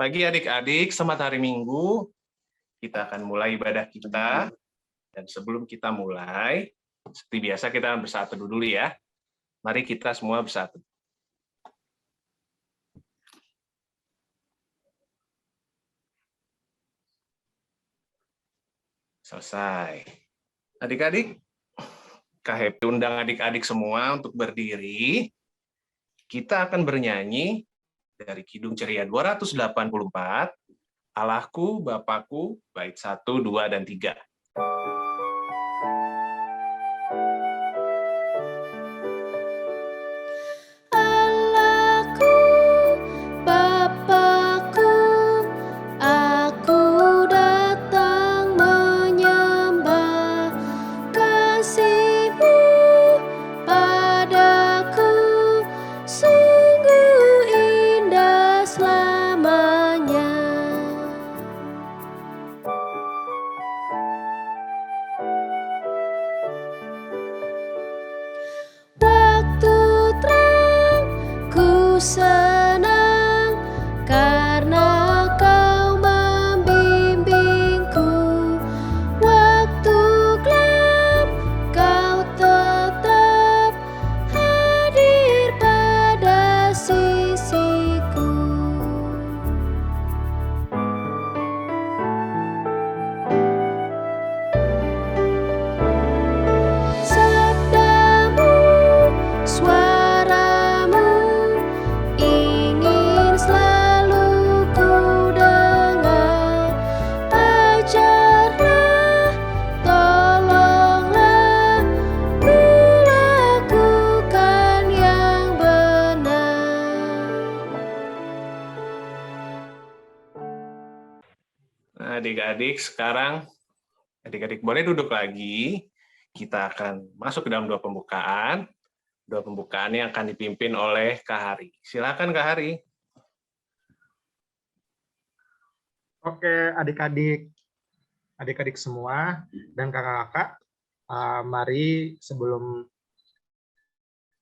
Pagi adik-adik, selamat hari Minggu. Kita akan mulai ibadah kita. Dan sebelum kita mulai, seperti biasa kita bersatu dulu ya. Mari kita semua bersatu. Selesai. Adik-adik, Kak Happy undang adik-adik semua untuk berdiri. Kita akan bernyanyi dari Kidung Ceria 284, Allahku, Bapakku, bait 1, 2, dan 3. Adik-adik, sekarang adik-adik boleh duduk lagi. Kita akan masuk ke dalam doa pembukaan. Doa pembukaan yang akan dipimpin oleh Kak Hari. Silakan Kak Hari. Oke, adik-adik semua dan kakak-kakak, mari sebelum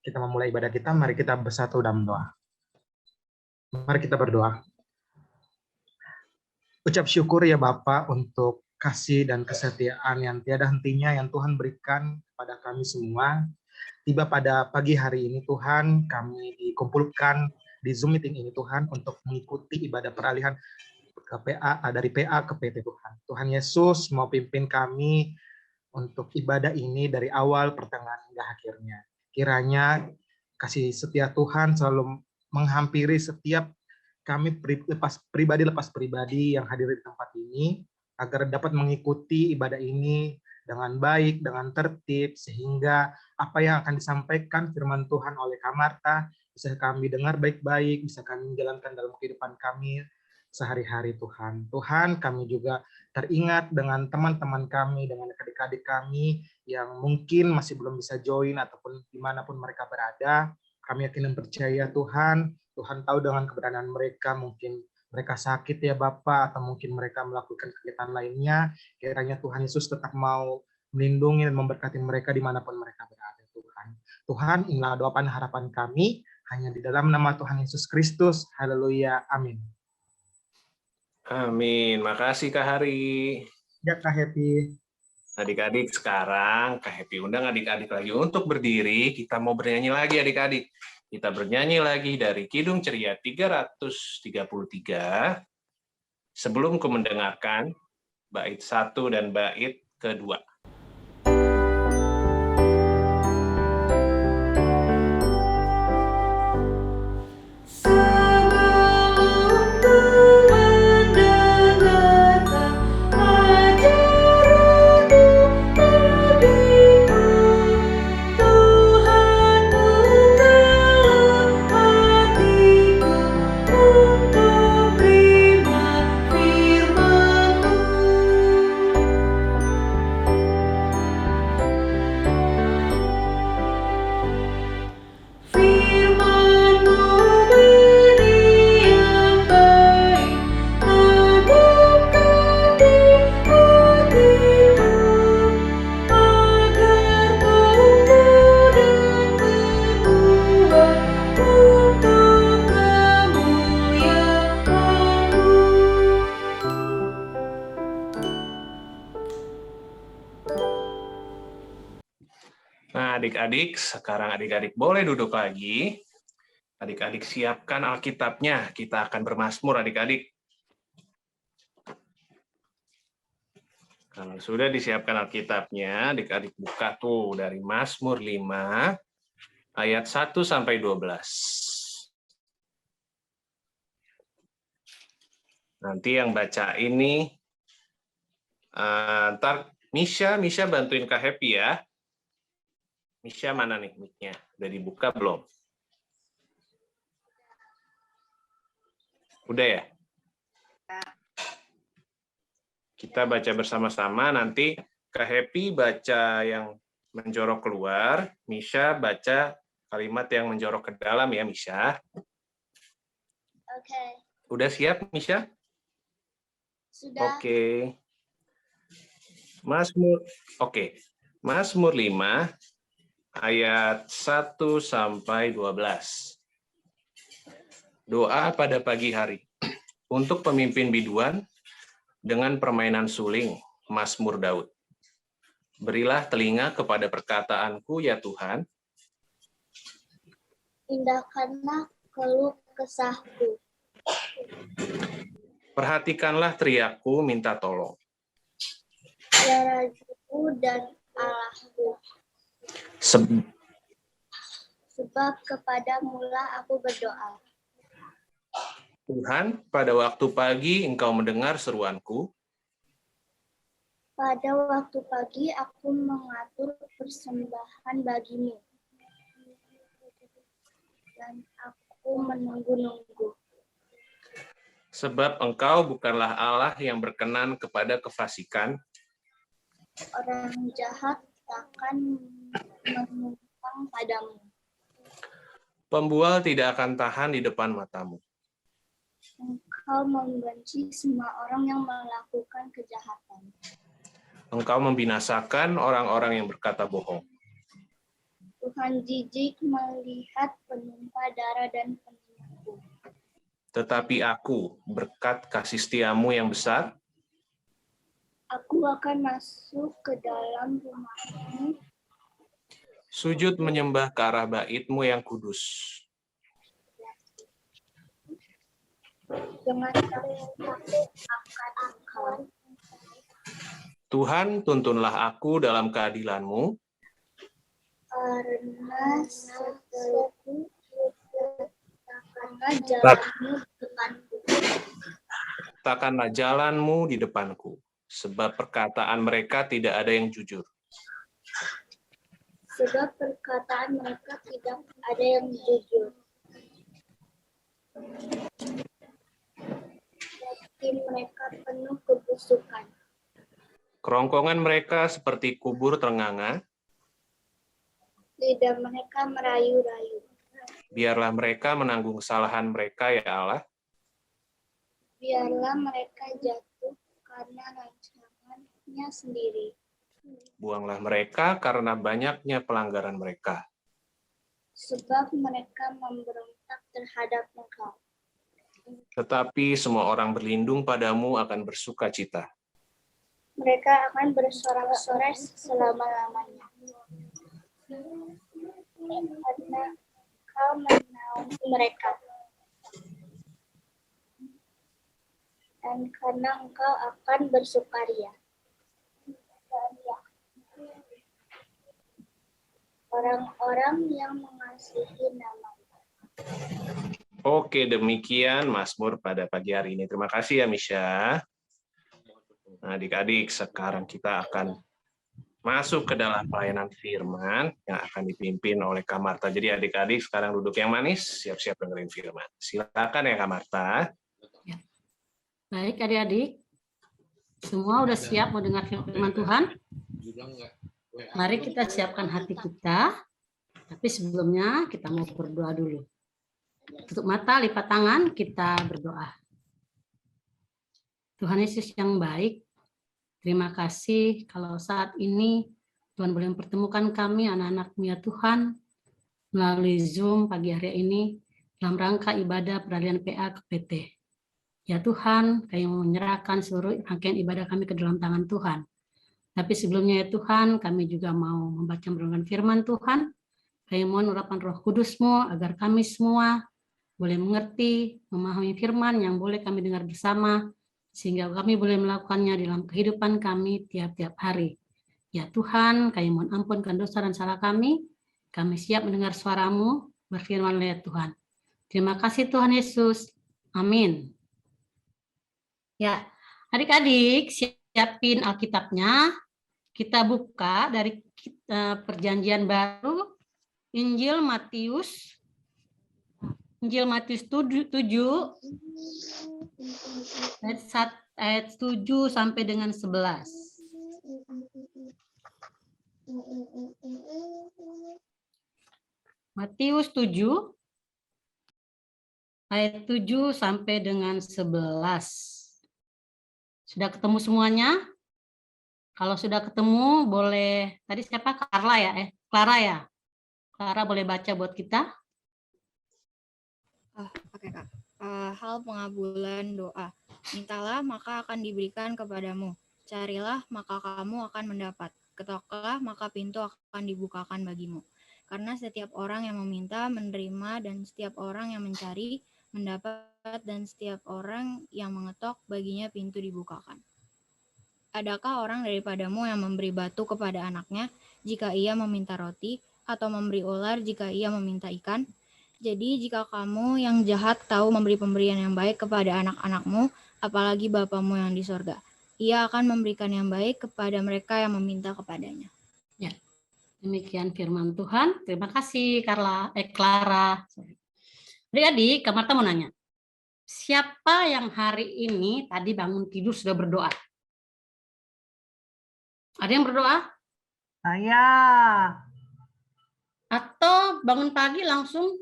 kita memulai ibadah kita, mari kita bersatu dalam doa. Mari kita berdoa. Ucap syukur ya Bapa untuk kasih dan kesetiaan yang tiada hentinya yang Tuhan berikan kepada kami semua. Tiba pada pagi hari ini Tuhan, kami dikumpulkan di Zoom meeting ini Tuhan untuk mengikuti ibadah peralihan ke PA, dari PA ke PT Tuhan. Tuhan Yesus mau pimpin kami untuk ibadah ini dari awal, pertengahan, hingga akhirnya. Kiranya kasih setia Tuhan selalu menghampiri setiap kami pribadi lepas pribadi yang hadir di tempat ini, agar dapat mengikuti ibadah ini dengan baik, dengan tertib, sehingga apa yang akan disampaikan firman Tuhan oleh Kak Marta bisa kami dengar baik-baik, bisa kami jalankan dalam kehidupan kami sehari-hari Tuhan. Tuhan, kami juga teringat dengan teman-teman kami, dengan adik-adik kami yang mungkin masih belum bisa join ataupun dimanapun mereka berada. Kami yakin dan percaya Tuhan, Tuhan tahu dengan keberadaan mereka, mungkin mereka sakit ya Bapak, atau mungkin mereka melakukan kegiatan lainnya. Kiranya Tuhan Yesus tetap mau melindungi dan memberkati mereka dimanapun mereka berada Tuhan. Tuhan, inilah doa dan harapan kami, hanya di dalam nama Tuhan Yesus Kristus. Haleluya, amin. Amin. Makasih Kak Hari. Ya Kak Happy. Adik-adik, sekarang Kak Happy undang adik-adik lagi untuk berdiri. Kita mau bernyanyi lagi adik-adik. Kita bernyanyi lagi dari Kidung Ceria 333. Sebelum ku mendengarkan bait 1 dan bait kedua. adik-adik, sekarang adik-adik boleh duduk lagi. Adik-adik siapkan Alkitabnya. Kita akan bermazmur adik-adik. Kalau sudah disiapkan Alkitabnya, adik-adik buka tuh dari Mazmur 5 ayat 1 sampai 12. Nanti yang baca ini ntar Misha bantuin Kak Happy ya. Misha mana nih mic-nya? Udah dibuka belum? Udah ya? Kita baca bersama-sama, nanti Kak Happy baca yang menjorok keluar, Misha baca kalimat yang menjorok ke dalam ya, Misha. Oke. Udah siap, Misha? Sudah. Oke. Mazmur 5 ayat 1 sampai 12. Doa pada pagi hari. Untuk pemimpin biduan dengan permainan suling, Mazmur Daud. Berilah telinga kepada perkataanku ya Tuhan. Indahkanlah keluh kesahku. Perhatikanlah teriakku minta tolong. Ya Rajaku dan Allahku. Sebab kepadamulah aku berdoa. Tuhan, pada waktu pagi Engkau mendengar seruanku. Pada waktu pagi aku mengatur persembahan bagimu. Dan aku menunggu-nunggu. Sebab Engkau bukanlah Allah yang berkenan kepada kefasikan. Orang jahat takkan menumpang padamu. Pembual tidak akan tahan di depan matamu. Engkau membenci semua orang yang melakukan kejahatan. Engkau membinasakan orang-orang yang berkata bohong. Tuhan jijik melihat penumpah darah dan penipu. Tetapi aku, berkat kasih setiamu yang besar, Aku akan masuk ke dalam rumahmu. sujud menyembah ke arah bait-Mu yang kudus. Dengan takut akan Engkau. Tuhan, tuntunlah aku dalam keadilan-Mu. Karena setelah jalanmu depanku. Takkanlah jalan-Mu di depanku, sebab perkataan mereka tidak ada yang jujur. Sebab perkataan mereka tidak ada yang jujur. Hati mereka penuh kebusukan. Kerongkongan mereka seperti kubur ternganga. Lidah mereka merayu-rayu. Biarlah mereka menanggung kesalahan mereka, ya Allah. Biarlah mereka jatuh karena rancangannya sendiri. Buanglah mereka karena banyaknya pelanggaran mereka. Sebab mereka memberontak terhadap Engkau. Tetapi semua orang berlindung padamu akan bersuka cita. Mereka akan bersorak-sorai selama-lamanya. Karena Engkau menaungi mereka. Dan karena Engkau akan bersukaria. Orang-orang yang mengasihi nama-Mu. Oke, demikian Mazmur pada pagi hari ini. Terima kasih ya, Misha. Nah, adik-adik, sekarang kita akan masuk ke dalam pelayanan firman yang akan dipimpin oleh Kak Marta. Jadi adik-adik sekarang duduk yang manis, siap-siap dengerin firman. Silakan ya Kak Marta. Ya. Baik adik-adik, semua udah siap mau dengar firman Tuhan? Mari kita siapkan hati kita, tapi sebelumnya kita mau berdoa dulu. Tutup mata, lipat tangan, kita berdoa. Tuhan Yesus yang baik, terima kasih kalau saat ini Tuhan boleh mempertemukan kami, anak-anak-Mu ya Tuhan, melalui Zoom pagi hari ini, dalam rangka ibadah peralihan PA ke PT. Ya Tuhan, kami menyerahkan seluruh rangkaian ibadah kami ke dalam tangan Tuhan. Tapi sebelumnya ya Tuhan, kami juga mau membaca merenungkan firman Tuhan. Kami mohon urapan Roh Kudus-Mu agar kami semua boleh mengerti, memahami firman yang boleh kami dengar bersama, sehingga kami boleh melakukannya dalam kehidupan kami tiap-tiap hari. Ya Tuhan, kami mohon ampunkan dosa dan salah kami. Kami siap mendengar suara-Mu, berfirman ya Tuhan. Terima kasih Tuhan Yesus. Amin. Ya, adik-adik siapin Alkitabnya. Kita buka dari Perjanjian Baru, Injil Matius 7 ayat 7 sampai dengan 11. Matius 7 ayat 7 sampai dengan 11. Sudah ketemu semuanya? Kalau sudah ketemu, boleh, tadi siapa? Clara ya? Clara ya? Clara boleh baca buat kita? Oke, Kak. Hal pengabulan doa. Mintalah, maka akan diberikan kepadamu. Carilah, maka kamu akan mendapat. Ketoklah, maka pintu akan dibukakan bagimu. Karena setiap orang yang meminta, menerima, dan setiap orang yang mencari, mendapat, dan setiap orang yang mengetok, baginya pintu dibukakan. Adakah orang daripadamu yang memberi batu kepada anaknya jika ia meminta roti, atau memberi ular jika ia meminta ikan? Jadi jika kamu yang jahat tahu memberi pemberian yang baik kepada anak-anakmu, apalagi Bapamu yang di sorga, ia akan memberikan yang baik kepada mereka yang meminta kepadanya. Ya, demikian firman Tuhan. Terima kasih Clara. Adik-adik, Kak Marta mau nanya. Siapa yang hari ini tadi bangun tidur sudah berdoa? Ada yang berdoa? Saya. Atau bangun pagi langsung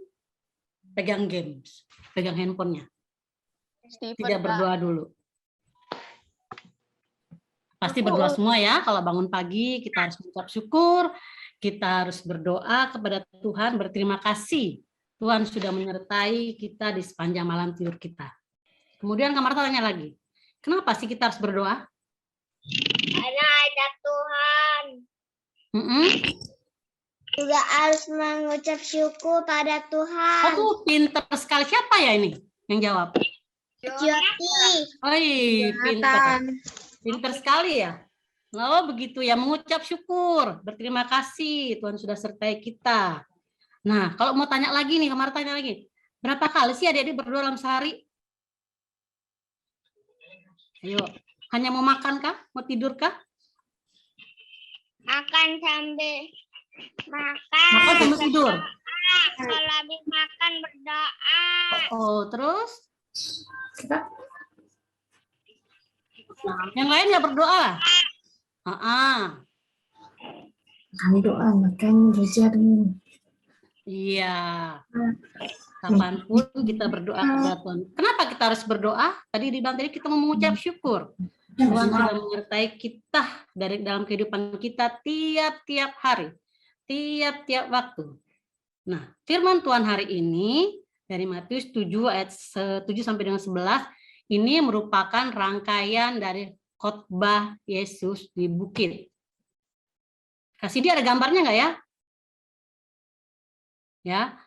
pegang games, pegang handphonenya? Tidak berdoa dulu. Pasti berdoa semua ya. Kalau bangun pagi kita harus mengucap syukur, kita harus berdoa kepada Tuhan, berterima kasih. Tuhan sudah menyertai kita di sepanjang malam tidur kita. Kemudian Kak Marta tanya lagi, kenapa sih kita harus berdoa? Karena ada Tuhan. Juga harus mengucap syukur pada Tuhan. Oh, pinter sekali. Siapa ya ini yang jawab? Jyoti. Pinter. Pinter sekali ya. Oh, begitu ya, mengucap syukur, berterima kasih Tuhan sudah sertai kita. Nah, kalau mau tanya lagi nih, Kak tanya lagi. Berapa kali sih adik-adik berdoa dalam sehari? Ayo, hanya mau makan kah? Mau tidur kah? Makan sambil Makan sambil tidur. Kalau habis makan berdoa. Oh, terus? Yang lain ya berdoa. Kami doa makan jajan. Iya. Kapanpun kita berdoa kepada Tuhan. Kenapa kita harus berdoa? Tadi dibilang tadi kita mau mengucap syukur. Tuhan sudah menyertai kita dari dalam kehidupan kita tiap-tiap hari, tiap-tiap waktu. Nah, firman Tuhan hari ini dari Matius 7 ayat 7 sampai dengan 11 ini merupakan rangkaian dari khotbah Yesus di bukit. Kasih dia ada gambarnya nggak ya? Ya,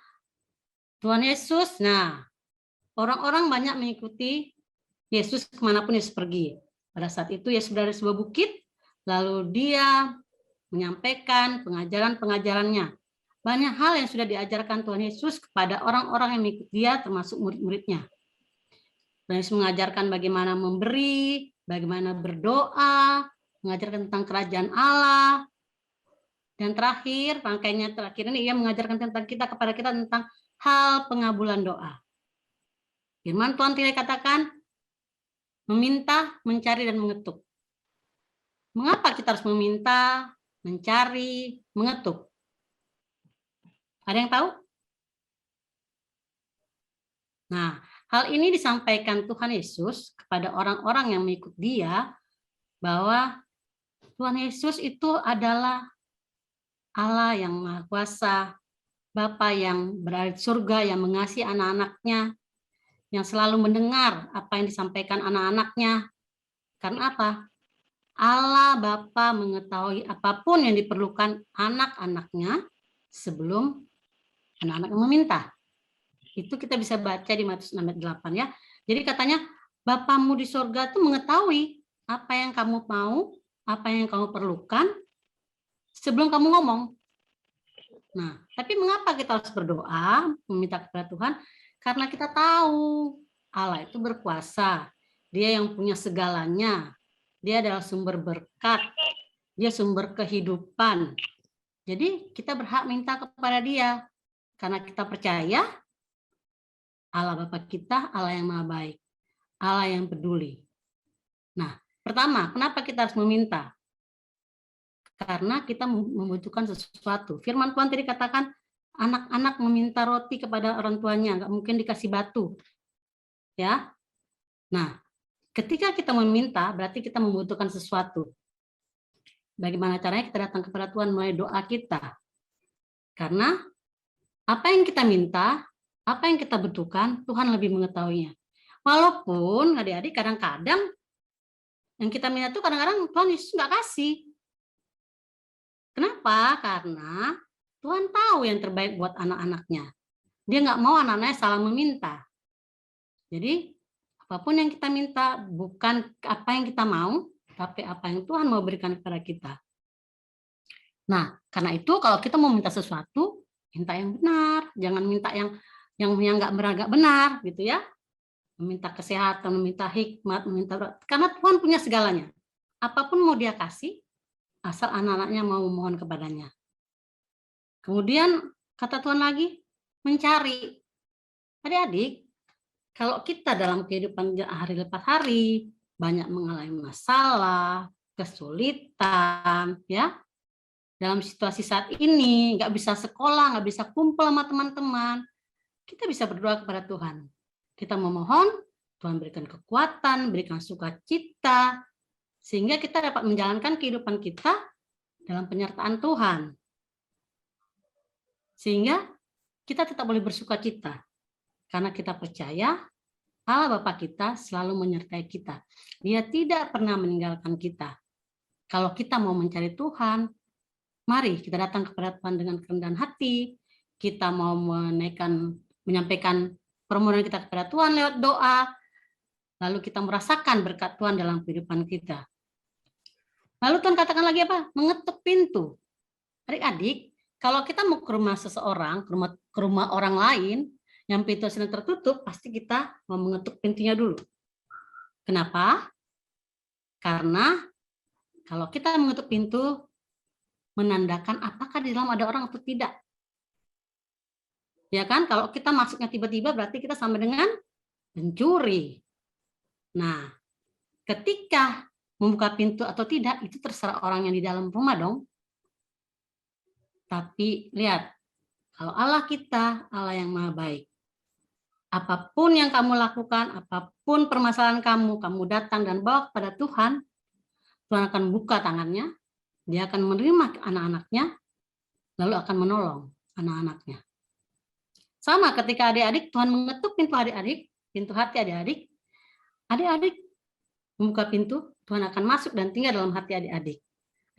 Tuhan Yesus. Nah, orang-orang banyak mengikuti Yesus kemanapun Yesus pergi. Pada saat itu Yesus berada di sebuah bukit, lalu dia menyampaikan pengajaran-pengajarannya. Banyak hal yang sudah diajarkan Tuhan Yesus kepada orang-orang yang mengikuti dia, termasuk murid-muridnya. Tuhan Yesus mengajarkan bagaimana memberi, bagaimana berdoa, mengajarkan tentang kerajaan Allah. Dan terakhir, rangkaiannya terakhir ini ia mengajarkan tentang kepada kita tentang hal pengabulan doa. Firman Tuhan tidak katakan meminta, mencari, dan mengetuk. Mengapa kita harus meminta, mencari, mengetuk? Ada yang tahu? Nah, hal ini disampaikan Tuhan Yesus kepada orang-orang yang mengikut dia bahwa Tuhan Yesus itu adalah Allah yang Maha Kuasa, Bapa yang berada di surga, yang mengasihi anak-anaknya, yang selalu mendengar apa yang disampaikan anak-anaknya. Karena apa? Allah Bapa mengetahui apapun yang diperlukan anak-anaknya sebelum anak-anak meminta. Itu kita bisa baca di Matius 6 ayat 8 ya. Jadi katanya Bapamu di sorga itu mengetahui apa yang kamu mau, apa yang kamu perlukan sebelum kamu ngomong. Nah, tapi mengapa kita harus berdoa, meminta kepada Tuhan? Karena kita tahu Allah itu berkuasa. Dia yang punya segalanya. Dia adalah sumber berkat. Dia sumber kehidupan. Jadi kita berhak minta kepada Dia. Karena kita percaya Allah Bapa kita, Allah yang maha baik. Allah yang peduli. Nah, pertama, kenapa kita harus meminta? Karena kita membutuhkan sesuatu. Firman Tuhan tadi katakan, anak-anak meminta roti kepada orang tuanya, nggak mungkin dikasih batu. Ya. Nah, ketika kita meminta, berarti kita membutuhkan sesuatu. Bagaimana caranya kita datang kepada Tuhan melalui doa kita? Karena apa yang kita minta, apa yang kita butuhkan, Tuhan lebih mengetahuinya. Walaupun adik-adik kadang-kadang yang kita minta itu kadang-kadang Tuhan Yesus nggak kasih. Kenapa? Karena Tuhan tahu yang terbaik buat anak-anaknya. Dia nggak mau anak-anaknya salah meminta. Jadi apapun yang kita minta bukan apa yang kita mau, tapi apa yang Tuhan mau berikan kepada kita. Nah, karena itu kalau kita mau minta sesuatu, minta yang benar, jangan minta yang nggak benar, gitu ya. Meminta kesehatan, meminta hikmat, karena Tuhan punya segalanya. Apapun mau Dia kasih, asal anak-anaknya mau memohon kepadanya. Kemudian kata Tuhan lagi, mencari. Adik-adik, kalau kita dalam kehidupan hari lepas hari banyak mengalami masalah, kesulitan, ya, dalam situasi saat ini nggak bisa sekolah, nggak bisa kumpul sama teman-teman, kita bisa berdoa kepada Tuhan. Kita memohon, Tuhan berikan kekuatan, berikan sukacita, sehingga kita dapat menjalankan kehidupan kita dalam penyertaan Tuhan. Sehingga kita tetap boleh bersukacita, karena kita percaya Allah Bapa kita selalu menyertai kita. Dia tidak pernah meninggalkan kita. Kalau kita mau mencari Tuhan, mari kita datang kepada Tuhan dengan kerendahan hati. Kita mau menyampaikan permohonan kita kepada Tuhan lewat doa. Lalu kita merasakan berkat Tuhan dalam kehidupan kita. Lalu Tuhan katakan lagi apa? Mengetuk pintu. Adik-adik, kalau kita mau ke rumah seseorang, ke rumah orang lain, yang pintu sedang tertutup, pasti kita mau mengetuk pintunya dulu. Kenapa? Karena kalau kita mengetuk pintu, menandakan apakah di dalam ada orang atau tidak. Ya kan? Kalau kita masuknya tiba-tiba, berarti kita sama dengan pencuri. Nah, ketika membuka pintu atau tidak, itu terserah orang yang di dalam rumah dong. Tapi lihat, kalau Allah kita, Allah yang maha baik. Apapun yang kamu lakukan, apapun permasalahan kamu datang dan bawa kepada Tuhan, Tuhan akan buka tangannya, Dia akan menerima anak-anaknya, lalu akan menolong anak-anaknya. Sama ketika adik-adik, Tuhan mengetuk pintu adik-adik, pintu hati adik-adik, adik-adik membuka pintu, Tuhan akan masuk dan tinggal dalam hati adik-adik.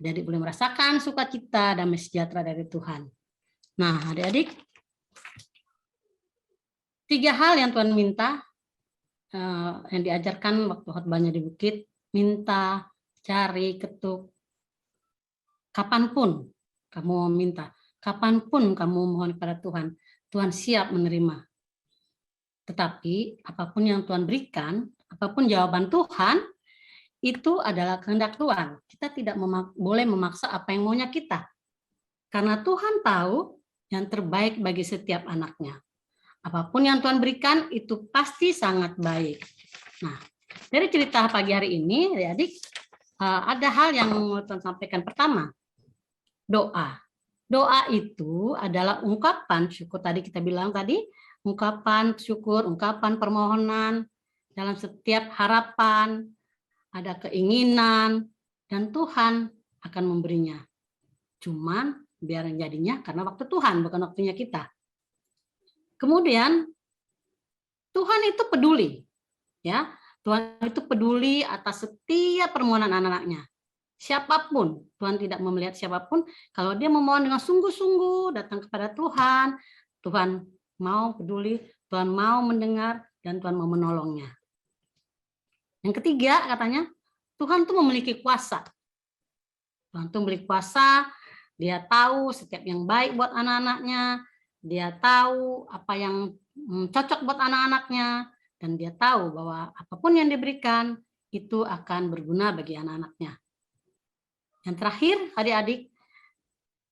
Adik-adik boleh merasakan sukacita, damai sejahtera dari Tuhan. Nah, adik-adik, 3 hal yang Tuhan minta, yang diajarkan waktu khotbahnya di bukit, minta, cari, ketuk. Kapanpun kamu mau minta, kapanpun kamu mohon kepada Tuhan, Tuhan siap menerima. Tetapi apapun yang Tuhan berikan, apapun jawaban Tuhan, itu adalah kehendak Tuhan. Kita tidak boleh memaksa apa yang maunya kita. Karena Tuhan tahu yang terbaik bagi setiap anaknya. Apapun yang Tuhan berikan, itu pasti sangat baik. Nah, dari cerita pagi hari ini, adik-adik, ada hal yang mau Tuhan sampaikan. Pertama, doa. Doa itu adalah ungkapan syukur, tadi kita bilang tadi, ungkapan syukur, ungkapan permohonan, dalam setiap harapan, ada keinginan, dan Tuhan akan memberinya. Cuman biar jadinya karena waktu Tuhan, bukan waktunya kita. Kemudian Tuhan itu peduli, ya. Tuhan itu peduli atas setiap permohonan anak-anaknya. Siapapun, Tuhan tidak melihat siapapun. Kalau dia memohon dengan sungguh-sungguh datang kepada Tuhan, Tuhan mau peduli, Tuhan mau mendengar, dan Tuhan mau menolongnya. Yang ketiga katanya, Tuhan tuh memiliki kuasa. Tuhan tuh memiliki kuasa, dia tahu setiap yang baik buat anak-anaknya, dia tahu apa yang cocok buat anak-anaknya, dan dia tahu bahwa apapun yang diberikan itu akan berguna bagi anak-anaknya. Yang terakhir, adik-adik,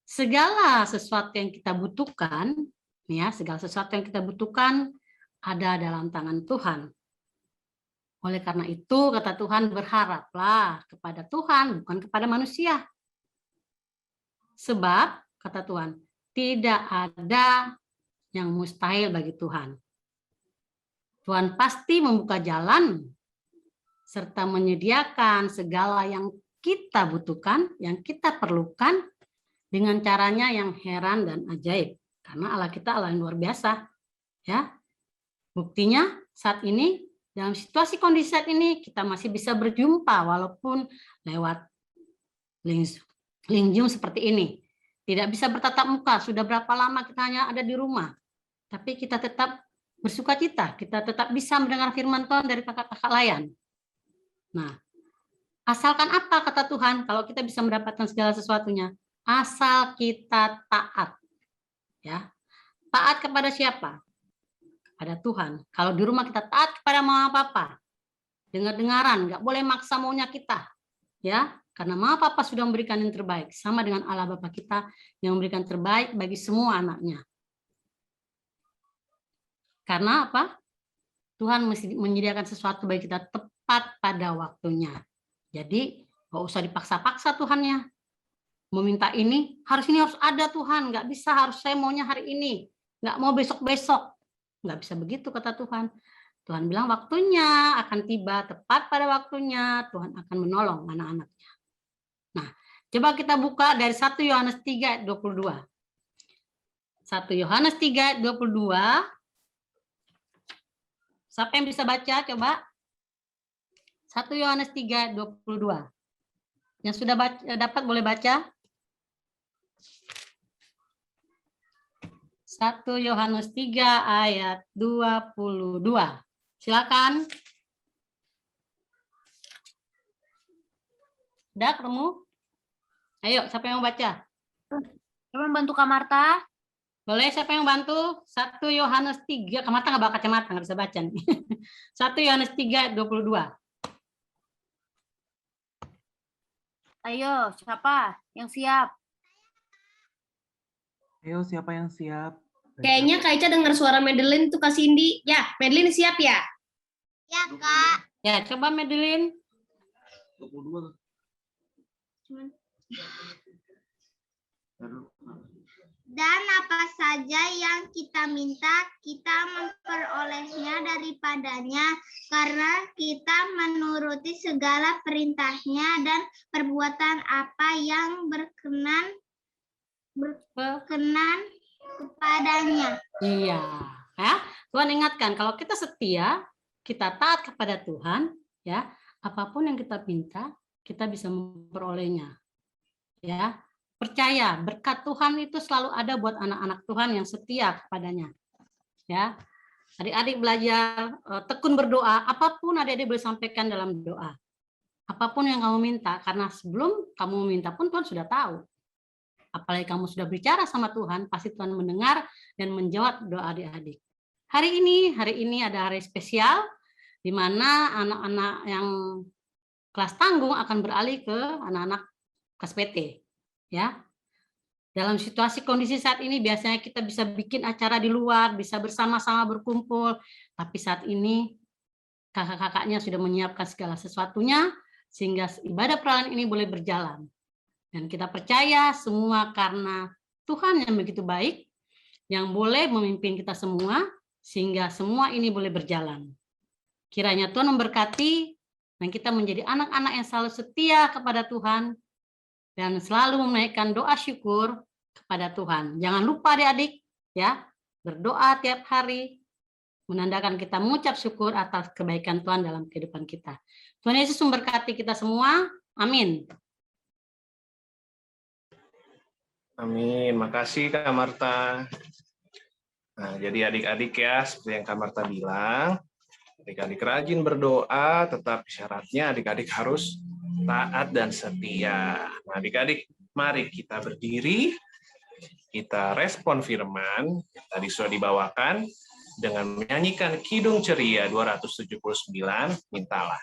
segala sesuatu yang kita butuhkan, ya, segala sesuatu yang kita butuhkan ada dalam tangan Tuhan. Oleh karena itu, kata Tuhan, berharaplah kepada Tuhan, bukan kepada manusia. Sebab, kata Tuhan, tidak ada yang mustahil bagi Tuhan. Tuhan pasti membuka jalan serta menyediakan segala yang kita butuhkan, yang kita perlukan dengan caranya yang heran dan ajaib. Karena Allah kita Allah yang luar biasa. Ya. Buktinya saat ini, dalam situasi kondisi saat ini, kita masih bisa berjumpa walaupun lewat link Zoom seperti ini. Tidak bisa bertatap muka, sudah berapa lama kita hanya ada di rumah. Tapi kita tetap bersuka cita, kita tetap bisa mendengar firman Tuhan dari kakak-kakak layan. Nah, asalkan apa kata Tuhan, kalau kita bisa mendapatkan segala sesuatunya, asal kita taat. Ya. Taat kepada siapa? Kepada Tuhan. Kalau di rumah kita taat kepada mama papa, dengar-dengaran, nggak boleh maksa maunya kita. Ya, karena mama papa sudah memberikan yang terbaik, sama dengan Allah Bapa kita yang memberikan terbaik bagi semua anaknya. Karena apa? Tuhan mesti menyediakan sesuatu bagi kita tepat pada waktunya. Jadi nggak usah dipaksa-paksa Tuhannya. Meminta ini harus ada Tuhan, nggak bisa, harus saya maunya hari ini, nggak mau besok-besok. Nggak bisa begitu kata Tuhan. Tuhan bilang waktunya akan tiba, tepat pada waktunya Tuhan akan menolong anak-anaknya. Nah, coba kita buka dari 1 Yohanes 3 ayat 22. 1 Yohanes 3 ayat 22. Siapa yang bisa baca coba? 1 Yohanes 3 ayat 22. Yang sudah dapat boleh baca? 1 Yohanes 3 ayat 22. Silakan. Udah ketemu? Ayo, siapa yang mau baca? Coba bantu Kak Marta. Boleh, siapa yang bantu? 1 Yohanes 3. Kak Marta nggak bawa kacamata, nggak bisa baca nih. 1 Yohanes 3 ayat 22. Ayo, siapa yang siap? Ayo, siapa yang siap? Kayaknya Kak Ica dengar suara Madeline tuh Kak Cindy. Ya, Madeline siap ya? Ya, Kak. Ya, coba Madeline. 22. Dan apa saja yang kita minta, kita memperolehnya daripadanya, karena kita menuruti segala perintahnya dan perbuatan apa yang berkenan kepadanya. Iya, ya. Tuhan ingatkan kalau kita setia, kita taat kepada Tuhan, ya, apapun yang kita minta, kita bisa memperolehnya. Ya, percaya berkat Tuhan itu selalu ada buat anak-anak Tuhan yang setia kepadanya. Ya, adik-adik belajar tekun berdoa, apapun adik-adik boleh sampaikan dalam doa. Apapun yang kamu minta, karena sebelum kamu minta pun Tuhan sudah tahu. Apalagi kamu sudah bicara sama Tuhan, pasti Tuhan mendengar dan menjawab doa adik-adik. Hari ini ada hari spesial, di mana anak-anak yang kelas tanggung akan beralih ke anak-anak kelas PT. Ya, dalam situasi kondisi saat ini biasanya kita bisa bikin acara di luar, bisa bersama-sama berkumpul, tapi saat ini kakak-kakaknya sudah menyiapkan segala sesuatunya, sehingga ibadah peralihan ini boleh berjalan. Dan kita percaya semua karena Tuhan yang begitu baik, yang boleh memimpin kita semua, sehingga semua ini boleh berjalan. Kiranya Tuhan memberkati, dan kita menjadi anak-anak yang selalu setia kepada Tuhan, dan selalu menaikkan doa syukur kepada Tuhan. Jangan lupa adik-adik, ya, berdoa tiap hari, menandakan kita mengucap syukur atas kebaikan Tuhan dalam kehidupan kita. Tuhan Yesus memberkati kita semua. Amin. Amin. Makasih Kak Marta. Nah, jadi adik-adik ya, seperti yang Kak Marta bilang, adik-adik rajin berdoa, tetapi syaratnya adik-adik harus taat dan setia. Nah, adik-adik, mari kita berdiri, kita respon firman yang tadi sudah dibawakan dengan menyanyikan Kidung Ceria 279, Mintalah.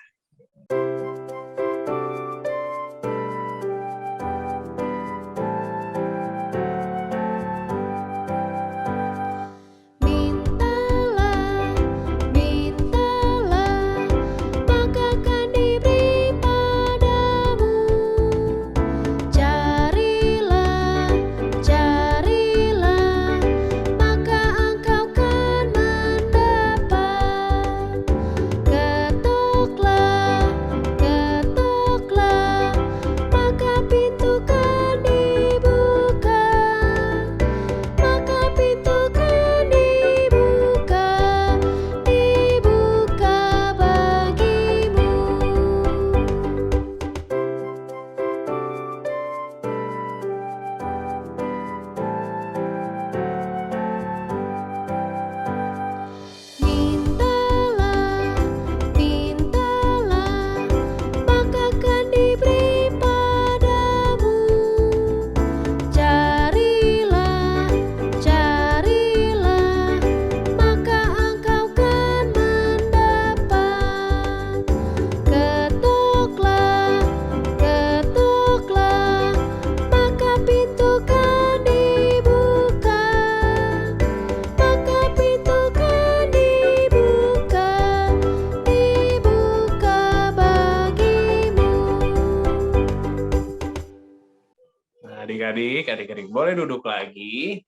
Adik-adik boleh duduk lagi.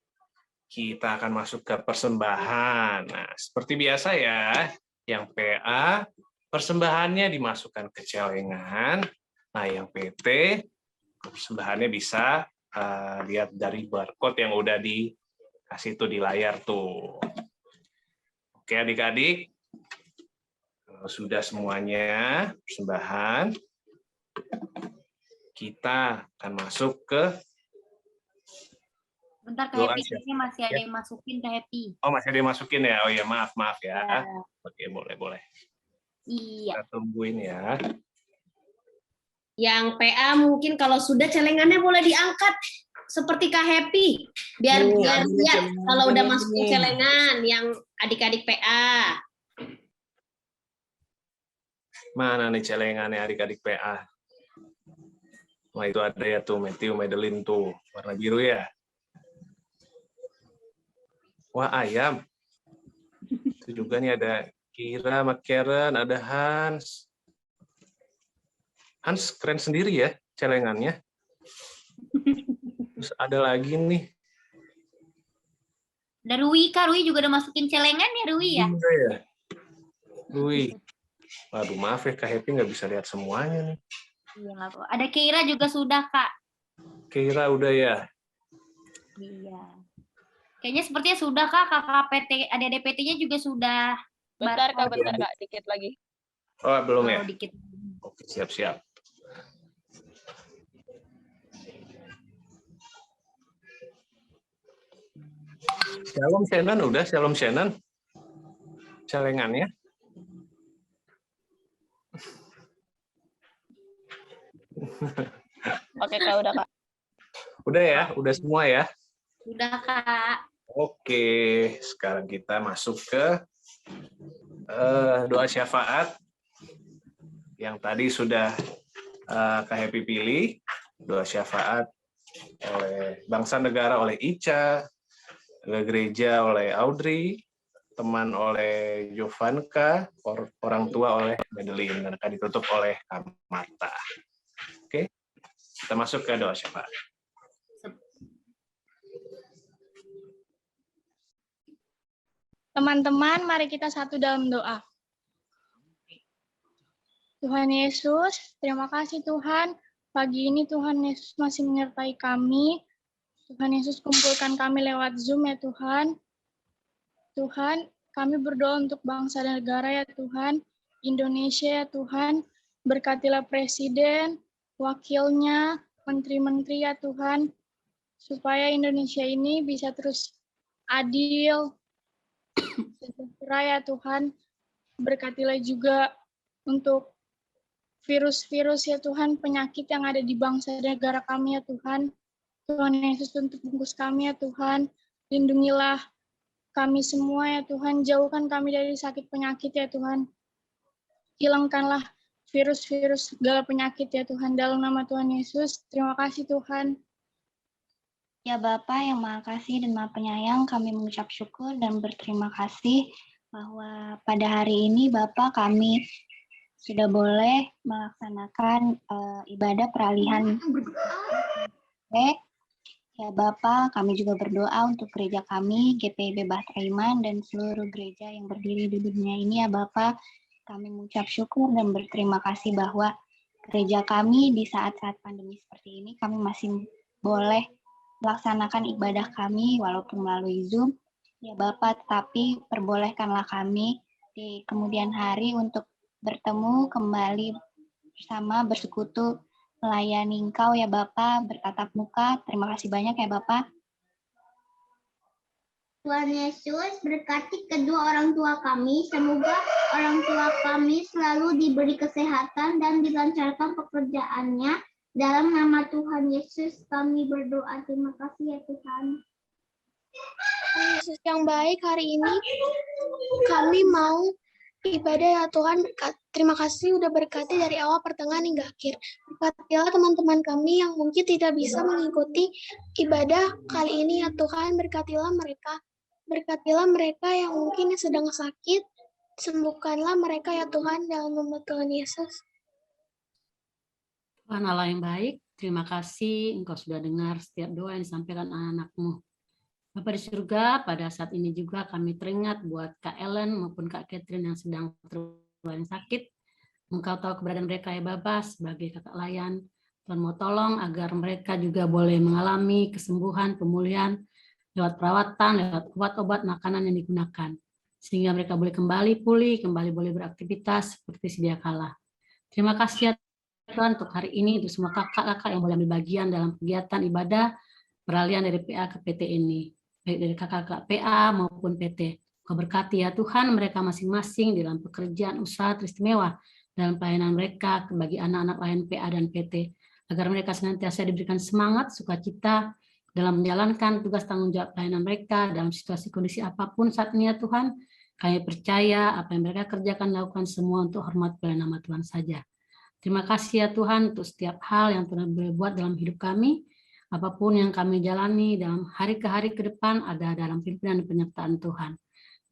Kita akan masuk ke persembahan. Nah, seperti biasa ya, yang PA persembahannya dimasukkan ke celengan. Nah, yang PT persembahannya bisa lihat dari barcode yang udah dikasih tuh di layar tuh. Oke, adik-adik, kalau sudah semuanya persembahan, kita akan masuk ke Bentar Kak doa. Happy, ini masih ada yang masukin Kak Happy. Oh, masih ada yang masukin ya? Oh ya, maaf ya. Ya. Oke, boleh. Iya. Kita tungguin ya. Yang PA mungkin kalau sudah celengannya boleh diangkat seperti Kak Happy. Biar lihat kalau udah masukin celengan yang adik-adik PA. Mana nih celengannya adik-adik PA? Wah, itu ada ya tuh, Matthew Madeline tuh, warna biru ya. Wah, ayam. Itu juga nih ada Kira, Karen, ada Hans. Hans keren sendiri ya celengannya. Terus ada lagi nih. Ada Rui Kak, Rui juga udah masukin celengan ya Rui ya? Iya ya. Rui. Waduh, maaf ya Kak Happy nggak bisa lihat semuanya nih. Iya nggak apa. Ada Keira juga sudah Kak. Kira udah ya. Iya. Kayaknya sepertinya sudah Kak, kakak PT, adik-adik PT-nya juga sudah. Bentar Kak, dikit lagi. Oh, belum ya? Dikit. Oke, siap-siap. Shalom Shannon, udah Shalom Shannon. Celengannya. Oke Kak, udah Kak. Udah ya, udah semua ya. Sudah Kak. Oke, sekarang kita masuk ke doa syafaat yang tadi sudah Kak Happy pilih. Doa syafaat oleh bangsa negara oleh Ica, gereja oleh Audrey, teman oleh Jovanka, orang tua oleh Madeline, dan akan ditutup oleh Kak Marta. Oke, kita masuk ke doa syafaat. Teman-teman, mari kita satu dalam doa. Tuhan Yesus, terima kasih Tuhan. Pagi ini Tuhan Yesus masih menyertai kami. Tuhan Yesus kumpulkan kami lewat Zoom ya Tuhan. Tuhan, kami berdoa untuk bangsa dan negara ya Tuhan. Indonesia ya Tuhan. Berkatilah Presiden, wakilnya, menteri-menteri ya Tuhan. supaya Indonesia ini bisa terus adil, sejahtera ya Tuhan. Berkatilah juga untuk virus-virus ya Tuhan, penyakit yang ada di bangsa dan negara kami ya Tuhan. Tuhan Yesus untuk bungkus kami ya Tuhan. Lindungilah kami semua ya Tuhan. Jauhkan kami dari sakit penyakit ya Tuhan. Hilangkanlah virus-virus segala penyakit ya Tuhan. Dalam nama Tuhan Yesus. Terima kasih Tuhan. Ya Bapa yang Maha Kasih dan Maha Penyayang, kami mengucap syukur dan berterima kasih bahwa pada hari ini Bapa kami sudah boleh melaksanakan ibadah peralihan. Ya Bapa, kami juga berdoa untuk gereja kami, GPIB Bahtera Iman, dan seluruh gereja yang berdiri di dunia ini ya Bapa. Kami mengucap syukur dan berterima kasih bahwa gereja kami di saat-saat pandemi seperti ini, kami masih boleh melaksanakan ibadah kami walaupun melalui Zoom. Ya Bapa, tetapi perbolehkanlah kami di kemudian hari untuk bertemu kembali bersama, bersekutu, melayani Engkau ya Bapa, bertatap muka. Terima kasih banyak ya Bapa. Tuhan Yesus berkati kedua orang tua kami. Semoga orang tua kami selalu diberi kesehatan dan dilancarkan pekerjaannya. Dalam nama Tuhan Yesus kami berdoa. Terima kasih ya Tuhan. Tuhan Yesus yang baik, hari ini kami mau ibadah ya Tuhan. Terima kasih udah berkati dari awal, pertengahan hingga akhir. Berkatilah teman-teman kami yang mungkin tidak bisa mengikuti ibadah kali ini ya Tuhan. Berkatilah mereka. Berkatilah mereka yang mungkin sedang sakit. Sembuhkanlah mereka ya Tuhan dalam nama Tuhan Yesus. Tuhan Allah yang baik, terima kasih Engkau sudah dengar setiap doa yang disampaikan anak-anak-Mu. Bapa di surga, pada saat ini juga kami teringat buat Kak Ellen maupun Kak Catherine yang sedang terlalu sakit. Engkau tahu keberadaan mereka ya Bapa sebagai kakak layan. Tuhan mau tolong agar mereka juga boleh mengalami kesembuhan, pemulihan lewat perawatan, lewat obat-obat, makanan yang digunakan. Sehingga mereka boleh kembali pulih, kembali boleh beraktivitas seperti sedia kala. Terima kasih ya Tuhan untuk hari ini, untuk semua kakak-kakak yang boleh ambil bagian dalam kegiatan ibadah peralihan dari PA ke PT ini. Baik dari kakak-kakak PA maupun PT. Kau berkati ya Tuhan mereka masing-masing dalam pekerjaan usaha teristimewa dalam pelayanan mereka bagi anak-anak layan PA dan PT. Agar mereka senantiasa diberikan semangat, sukacita dalam menjalankan tugas tanggung jawab pelayanan mereka dalam situasi kondisi apapun saat ini ya Tuhan. Kami percaya apa yang mereka kerjakan lakukan semua untuk hormat kepada nama Tuhan saja. Terima kasih ya Tuhan untuk setiap hal yang Tuhan boleh buat dalam hidup kami. Apapun yang kami jalani dalam hari ke hari ke depan ada dalam pimpinan dan penyertaan Tuhan.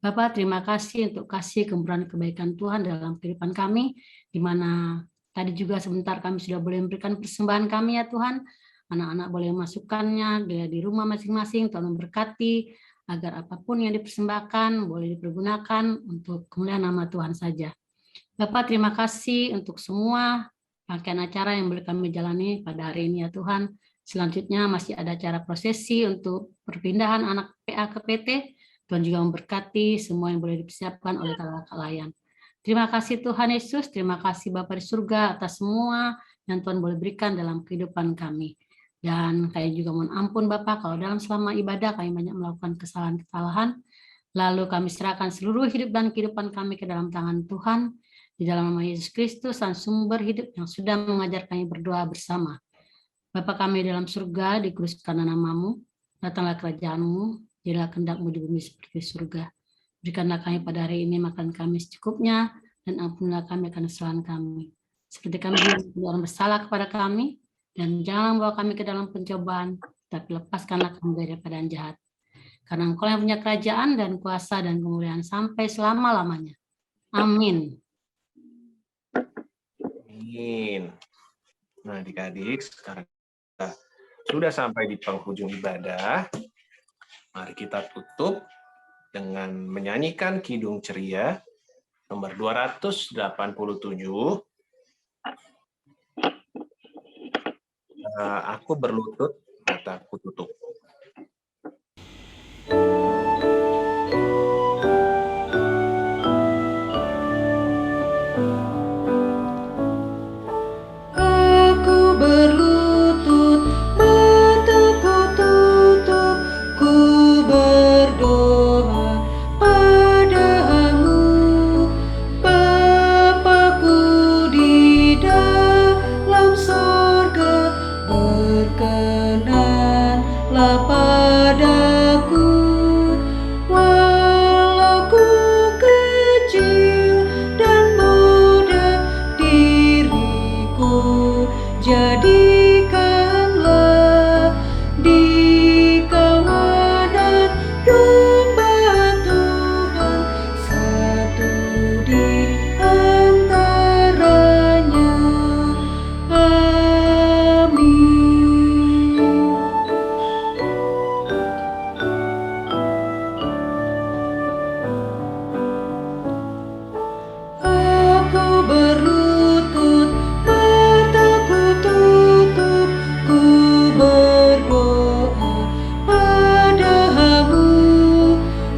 Bapak, terima kasih untuk kasih kemurahan kebaikan Tuhan dalam kehidupan kami, di mana tadi juga sebentar kami sudah boleh memberikan persembahan kami ya Tuhan. Anak-anak boleh memasukkannya di rumah masing-masing, Tuhan memberkati, agar apapun yang dipersembahkan boleh dipergunakan untuk kemuliaan nama Tuhan saja. Bapak, terima kasih untuk semua rangkaian acara yang boleh kami jalani pada hari ini ya Tuhan. Selanjutnya masih ada acara prosesi untuk perpindahan anak PA ke PT. Tuhan juga memberkati semua yang boleh dipersiapkan oleh kakak layan. Terima kasih Tuhan Yesus, terima kasih Bapa di surga atas semua yang Tuhan boleh berikan dalam kehidupan kami. Dan kami juga mohon ampun Bapak kalau dalam selama ibadah kami banyak melakukan kesalahan-kesalahan. Lalu kami serahkan seluruh hidup dan kehidupan kami ke dalam tangan Tuhan. Di dalam nama Yesus Kristus, sang sumber hidup yang sudah mengajar kami berdoa bersama. Bapa kami dalam surga, dikuduskanlah namamu, datanglah kerajaan-Mu, jadilah kehendak-Mu di bumi seperti surga. Berikanlah kami pada hari ini makan kami secukupnya, dan ampunilah kami akan kesalahan kami. Seperti kami juga orang bersalah kepada kami, dan jangan bawa kami ke dalam pencobaan, tapi lepaskanlah kami daripada yang jahat. Karena Engkau yang punya kerajaan dan kuasa dan kemuliaan sampai selama-lamanya. Amin. Amin. Nah, adik-adik, sekarang kita sudah sampai di penghujung ibadah. Mari kita tutup dengan menyanyikan Kidung Ceria nomor 287. Aku berlutut, mataku tutup. Aku berlutut, mataku tutup. jadikanlah di kawanan domba Tuhan satu di antaranya. Amin. Aku berlutut, mataku tutup, ku berdoa padamu,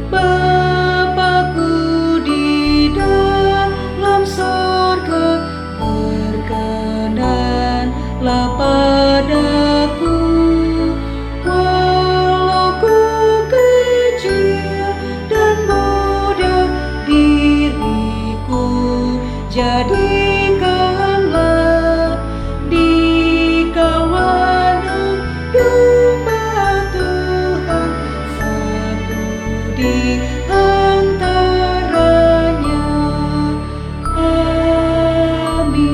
Bapakku di dalam sorga, berkenanlah padaku, walau ku kecil dan muda diriku, jadikanlah di kawanan domba Tuhan satu di antaranya. Amin.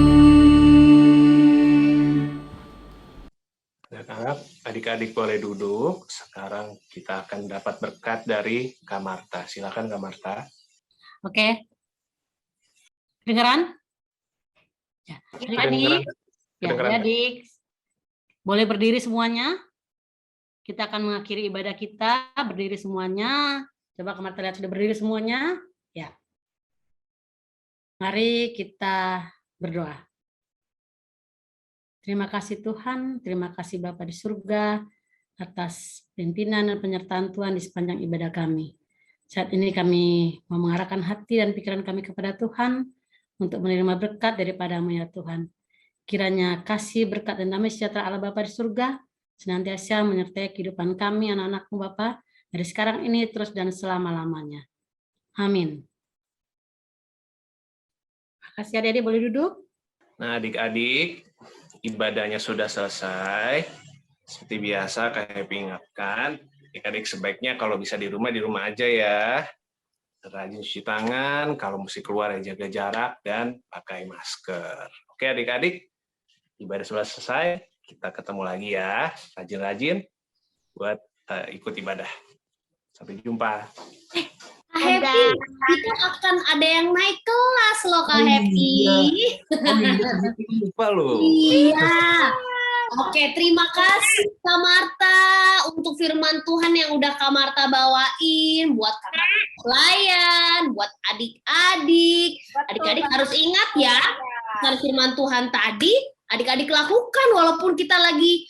Anak-anak, adik-adik boleh duduk. Sekarang kita akan dapat berkat dari Kak Marta. Silakan Kak Marta. Oke. Kedengeran? Ya, adik-adik. Ya, Kedengeran. adik. Boleh berdiri semuanya? Kita akan mengakhiri ibadah kita. Berdiri semuanya. Coba Kak Marta lihat sudah berdiri semuanya. Ya. Mari kita berdoa. Terima kasih Tuhan, terima kasih Bapa di surga atas pimpinan dan penyertaan Tuhan di sepanjang ibadah kami. Saat ini kami mau mengarahkan hati dan pikiran kami kepada Tuhan untuk menerima berkat daripada-Mu ya Tuhan. Kiranya kasih, berkat, dan damai sejahtera Allah Bapa di surga senantiasa menyertai kehidupan kami, anak-anak-Mu Bapa, dari sekarang ini terus dan selama-lamanya. Amin. Terima kasih adik-adik, boleh duduk? Nah, adik-adik, ibadahnya sudah selesai. Seperti biasa, Kak Happy ingatkan, adik-adik sebaiknya kalau bisa di rumah aja ya. Rajin cuci tangan, kalau mesti keluar ya jaga jarak, dan pakai masker. Oke adik-adik, ibadah sudah selesai, kita ketemu lagi ya. Rajin-rajin buat ikut ibadah. Sampai jumpa. Kak Happy, kita akan ada yang naik kelas loh Kak Happy. Lupa loh. Iya. Oke, terima kasih Kak Marta untuk firman Tuhan yang udah Kak Marta bawain buat kakak pelayan, buat adik-adik. Adik-adik harus ingat ya, dari firman Tuhan tadi, adik-adik lakukan walaupun kita lagi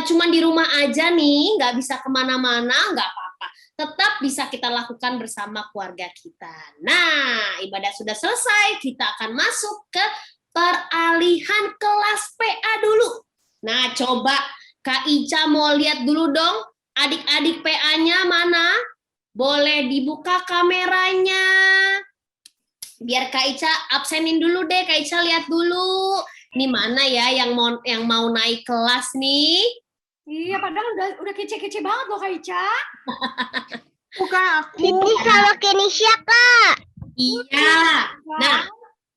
cuman di rumah aja nih, nggak bisa kemana-mana, nggak apa-apa. Tetap bisa kita lakukan bersama keluarga kita. Nah, ibadah sudah selesai, kita akan masuk ke peralihan kelas PA dulu. Nah, coba Kak Ica mau lihat dulu dong, adik-adik PA-nya mana? Boleh dibuka kameranya. Biar Kak Ica absenin dulu deh, Kak Ica lihat dulu. Ini mana ya yang mau naik kelas nih? Iya, padahal udah kece-kece banget loh Kak Ica. Bukan aku. Siti sama Kenisha, Kak. Iya. Nah,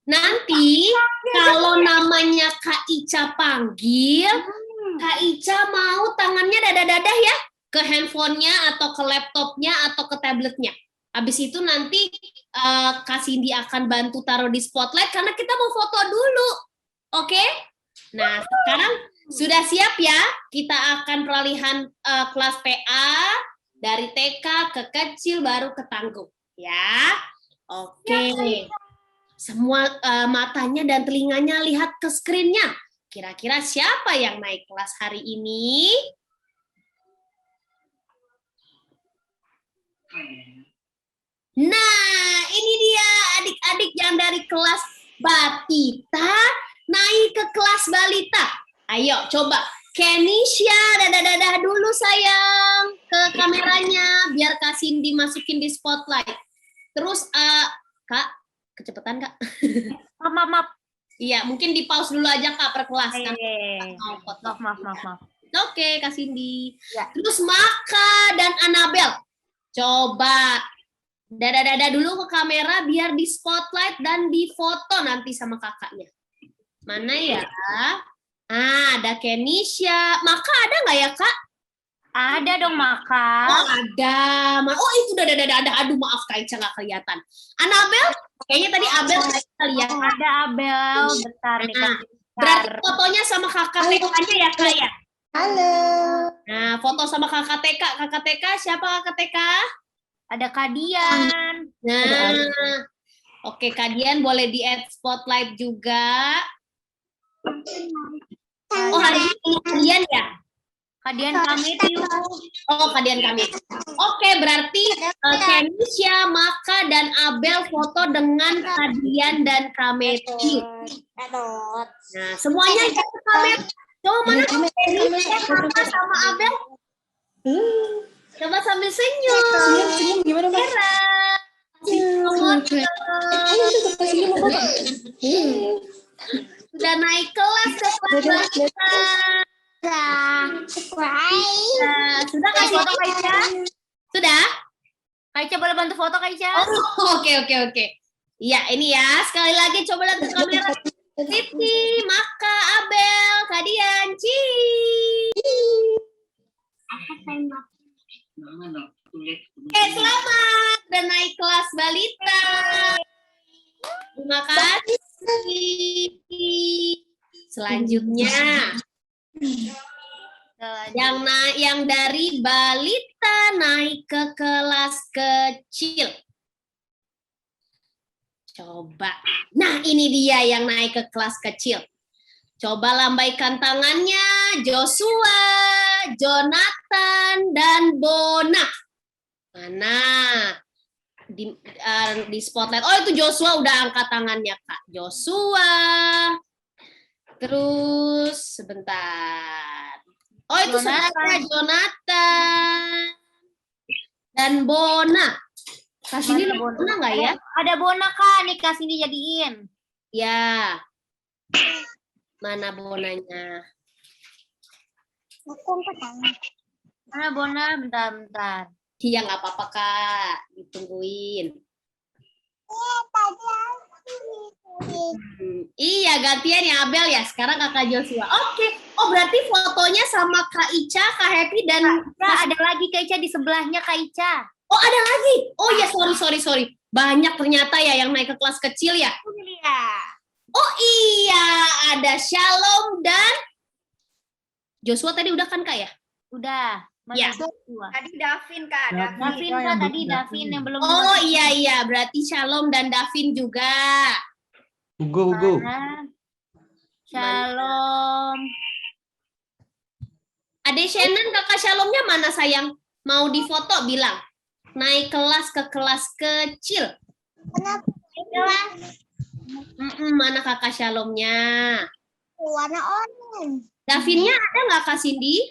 nanti kalau namanya Kak Ica panggil, Kak Ica mau tangannya dadah-dadah ya ke handphonenya atau ke laptopnya atau ke tabletnya. Habis itu nanti Kak Cindy akan bantu taruh di spotlight karena kita mau foto dulu. Oke? Nah, sekarang sudah siap ya? Kita akan peralihan kelas PA dari TK ke kecil baru ke tangguh. Ya? Oke. Semua matanya dan telinganya lihat ke skrinnya. Kira-kira siapa yang naik kelas hari ini? Nah, ini dia adik-adik yang dari kelas Batita naik ke kelas Balita. Ayo coba Kenisha dadah-dadah dulu sayang ke kameranya biar Kak Cindy masukin di spotlight. Terus Kak, kecepatan Kak. Maaf. Iya, mungkin di pause dulu aja Kak per kelas kan. Maaf. Oke, Kak Cindy. Ya. Terus Maka dan Annabel. Coba dadah-dadah dulu ke kamera biar di spotlight dan di foto nanti sama kakaknya. Mana ya? Ada Kenisha. Maka ada nggak ya, Kak? Ada dong, Maka. Oh, ada. Oh, itu ada. Aduh, maaf Kak Ica nggak kelihatan. Anabel? Kayaknya tadi Abel kita lihat. Ada Abel, bentar nih. Berarti fotonya sama kakak TK-nya ya, Kak ya? Halo. Nah, foto sama kakak TK. Kakak TK, siapa kakak TK? Ada Kadian. Nah, oke, Kadian boleh di-add spotlight juga. Oh, hari ini Kadian ya? Kadian kami itu. Oh, Kadian kami. Oke, berarti Kenisha, Maka, dan Abel foto dengan Kadian dan Kameti. Nah, semuanya ikut Kameti. Coba mana Kenisha, Maka, sama Abel? Coba sambil senyum. Senyum gimana, Mas? Sudah naik kelas ke kelas sudah Kak foto Kak Ica? Sudah? Kak Ica boleh bantu foto Kak Ica? Oh, oke. Iya, ini ya. Sekali lagi coba lihat ke kamera. Siti, Maka, Abel, Kadian, selamat dan naik kelas balita. Terima kasih. Selanjutnya yang dari balita naik ke kelas kecil. Coba. Nah, ini dia yang naik ke kelas kecil. Coba lambaikan tangannya. Joshua, Jonathan, dan Bona. Mana? Di spotlight. Oh, itu Joshua udah angkat tangannya, Kak. Joshua. Terus sebentar. Oh, itu saudara Jonathan dan Bona. Kasih ini Bona nggak ya? Ada Bona Kak, nih kasih dijadiin. Ya. Mana Bonanya? Mana Bona? Bentar. Iya, nggak apa-apa Kak, ditungguin. Iya, gantian ya Abel ya. Sekarang Kakak Joshua. Oke. Oh, berarti fotonya sama Kak Ica, Kak Happy, dan ada lagi Kak Ica di sebelahnya Kak Ica. Oh, ada lagi. Oh ya, sorry. Banyak ternyata ya yang naik ke kelas kecil ya. Iya. Oh iya, ada Shalom dan Joshua tadi udah kan Kak ya? Udah. Ya. Tadi Davin Kak, Davin yang belum. Oh iya, berarti Shalom dan Davin juga. Hugo. Shalom. Adek Shannon, kakak Shalomnya mana sayang? Mau difoto bilang. Naik kelas ke kelas kecil. Mana kakak Shalomnya? Warna oranye. Davinnya ada nggak Kak Cindy?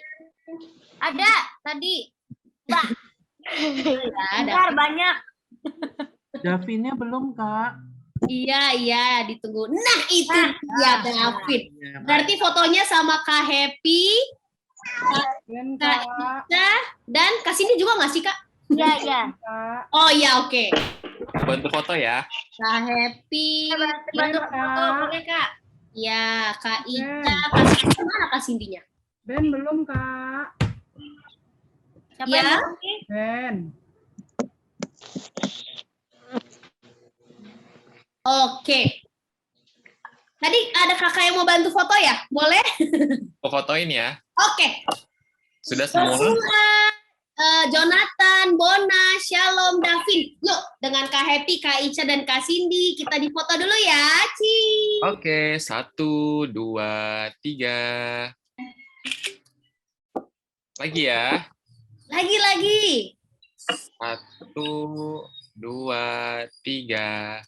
Ada tadi. Ada banyak. Davinnya belum, Kak. Iya, ditunggu. Nah, itu dia David. Berarti fotonya sama Kak Happy, Kak Ica, dan Kak Cindy juga nggak sih, Kak? Iya. Oh iya, oke. Bantu foto ya. Kak Happy. Bantu foto, boleh Kak? Ya, Kak Ica. Kak Cindy mana Kak Cindy-nya? Ben belum, Kak. Siapa ya? yang belum? Ben. Oke. Tadi ada kakak yang mau bantu foto ya? Boleh? Fotoin ya. Oke. Sudah semua? Jonathan, Bona, Shalom, Davin. Yuk, dengan Kak Happy, Kak Ica, dan Kak Cindy, kita difoto dulu ya. Oke, 1, 2, 3. Lagi ya. Lagi. 1, 2, 3.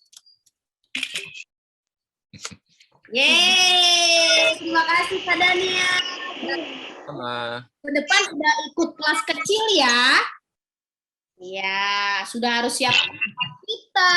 Yeay, terima kasih Kak Daniel. Sama. Ke depan sudah ikut kelas kecil ya. Ya, sudah harus siap kita.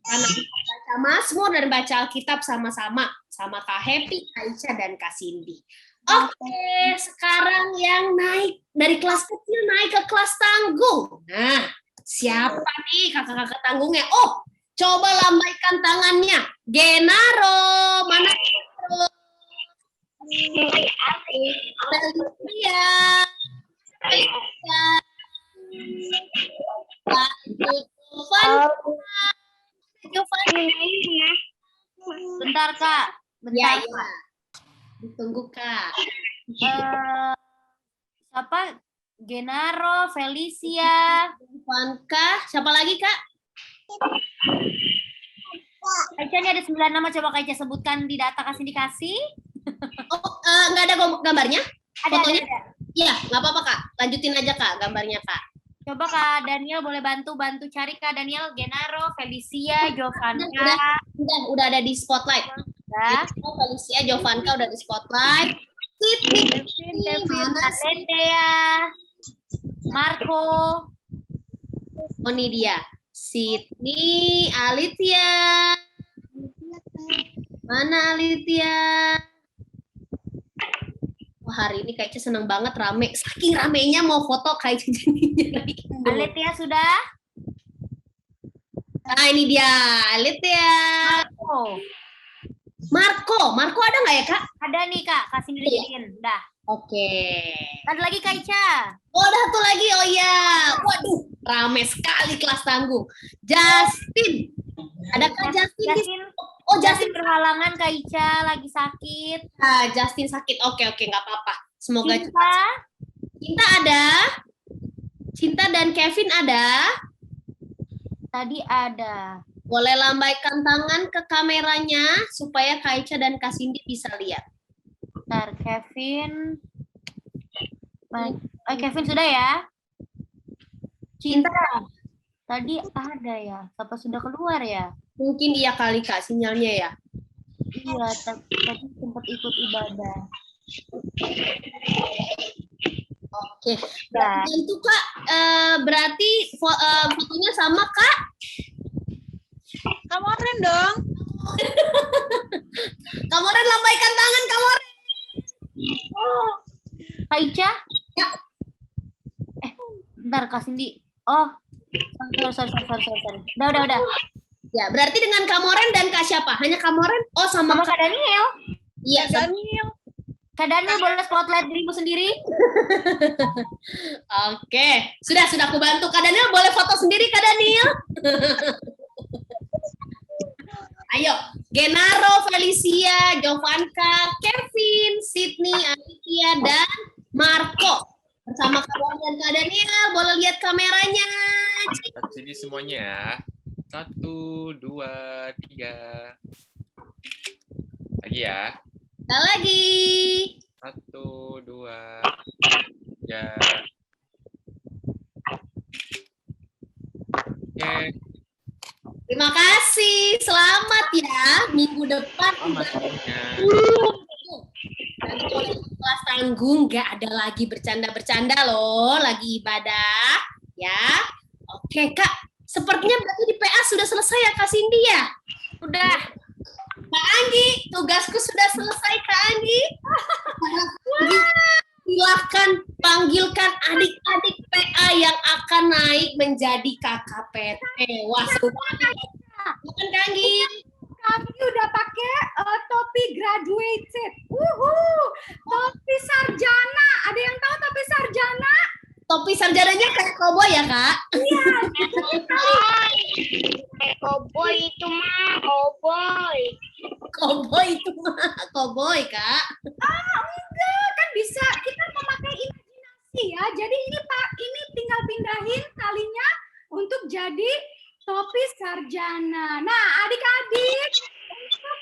Karena kita baca Mazmur dan baca Alkitab sama-sama. Sama Kak Happy, Kak Ica, dan Kak Cindy. Oke, sekarang yang naik dari kelas kecil naik ke kelas tanggung. Nah, siapa nih kakak-kakak tanggungnya? Oh, coba lambaikan tangannya. Genaro, mana Genaro? Felicia. Bentar Kak, bentar Ya, Kak. Ditunggu Kak. Siapa? Genaro, Felicia, Vanka, siapa lagi Kak? Kaica ini ada 9 nama, coba Kaica sebutkan di data kasih indikasi. Nggak ada gambarnya? Ada, Fotonya? ada. Iya, nggak apa-apa Kak. Lanjutin aja Kak gambarnya Kak. Coba Kak Daniel boleh bantu cari Kak Daniel, Genaro, Felicia, Jovanka. Udah ada di spotlight. Ya. Felicia, Jovanka udah di spotlight. Kevin, Aletea, Marco. Oh ini dia. Sydney, Alitia. Mana Alitia? Wah, hari ini kayaknya seneng banget rame. Saking ramenya mau foto kayak jadi. Alitia sudah? Nah ini dia, Alitia. Marco ada nggak ya Kak? Ada nih Kak, kasih dilihatin. Dah. Oke. Ada lagi Kaica. Oh, ada satu lagi. Oh ya. Waduh, rame sekali kelas tanggung. Justin. Adakah Justin? Oh, Justin berhalangan Kaica, lagi sakit. Ah, Justin sakit. Oke, nggak apa-apa. Semoga Cinta. cepat. Cinta ada. Cinta dan Kevin ada. Tadi ada. Boleh lambaikan tangan ke kameranya supaya Kaica dan Kak Cindy bisa lihat. Bentar, Kevin. Kevin sudah ya? Cinta. Tadi ada ya? Apa sudah keluar ya? Mungkin iya kali Kak sinyalnya ya. Iya, tadi sempat ikut ibadah. Oke. Berarti itu Kak, berarti fotonya sama Kak? Kamoren dong. Kamoren lambaikan tangan Kamoren. Kaica? Ya. Bentar Kak Cindy. Oh, sorry. Udah. Ya, berarti dengan Kamoren dan Kak siapa? Hanya Kamoren? Oh, sama Kak Daniel. Iya, Daniel. Kak Daniel boleh spotlight dirimu sendiri? Oke, sudah aku bantu. Kak Daniel boleh foto sendiri Kak Daniel? Ayo, Genaro, Felicia, Jovanka, Kevin, Sydney, Alicia, dan Marco. Bersama Kak dan Kak Daniel, boleh lihat kameranya. Sini semuanya ya. 1, 2, 3. Lagi ya. Lagi. 1, 2, 3. Oke. Terima kasih. Selamat ya. Minggu depan. Dan kelas tanggung nggak ada lagi bercanda-bercanda loh. Lagi ibadah. Ya. Oke Kak. Sepertinya berarti di PA sudah selesai ya Kak Cindy ya? Sudah. Kak Anggi, tugasku sudah selesai Kak Anggi. Silakan panggilkan adik-adik PA yang akan naik menjadi KKPT. Wah, seru banget. Bukan Kak Anggi? Kami udah pakai topi graduated. Topi sarjana. Ada yang tahu topi sarjana? Topi sarjananya kayak koboi ya, Kak? Iya. Koboi itu mah, koboi. Koboi itu mah, koboi, Kak. Enggak, kan bisa kita memakai imajinasi ya. Jadi ini tinggal pindahin talinya untuk jadi topi sarjana. Nah, adik-adik, untuk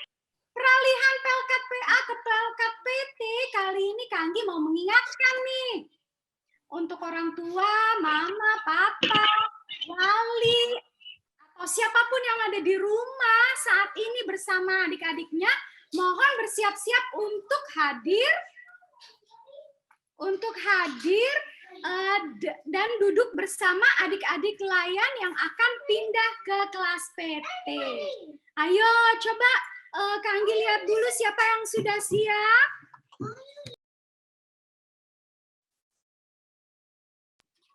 peralihan pelkat PA ke pelkat PT, kali ini Kak Anggi mau mengingatkan nih. Untuk orang tua, mama, papa, wali, atau siapapun yang ada di rumah saat ini bersama adik-adiknya, mohon bersiap-siap untuk hadir dan duduk bersama adik-adik layan yang akan pindah ke kelas PT. Ayo, coba Kak Anggi lihat dulu siapa yang sudah siap.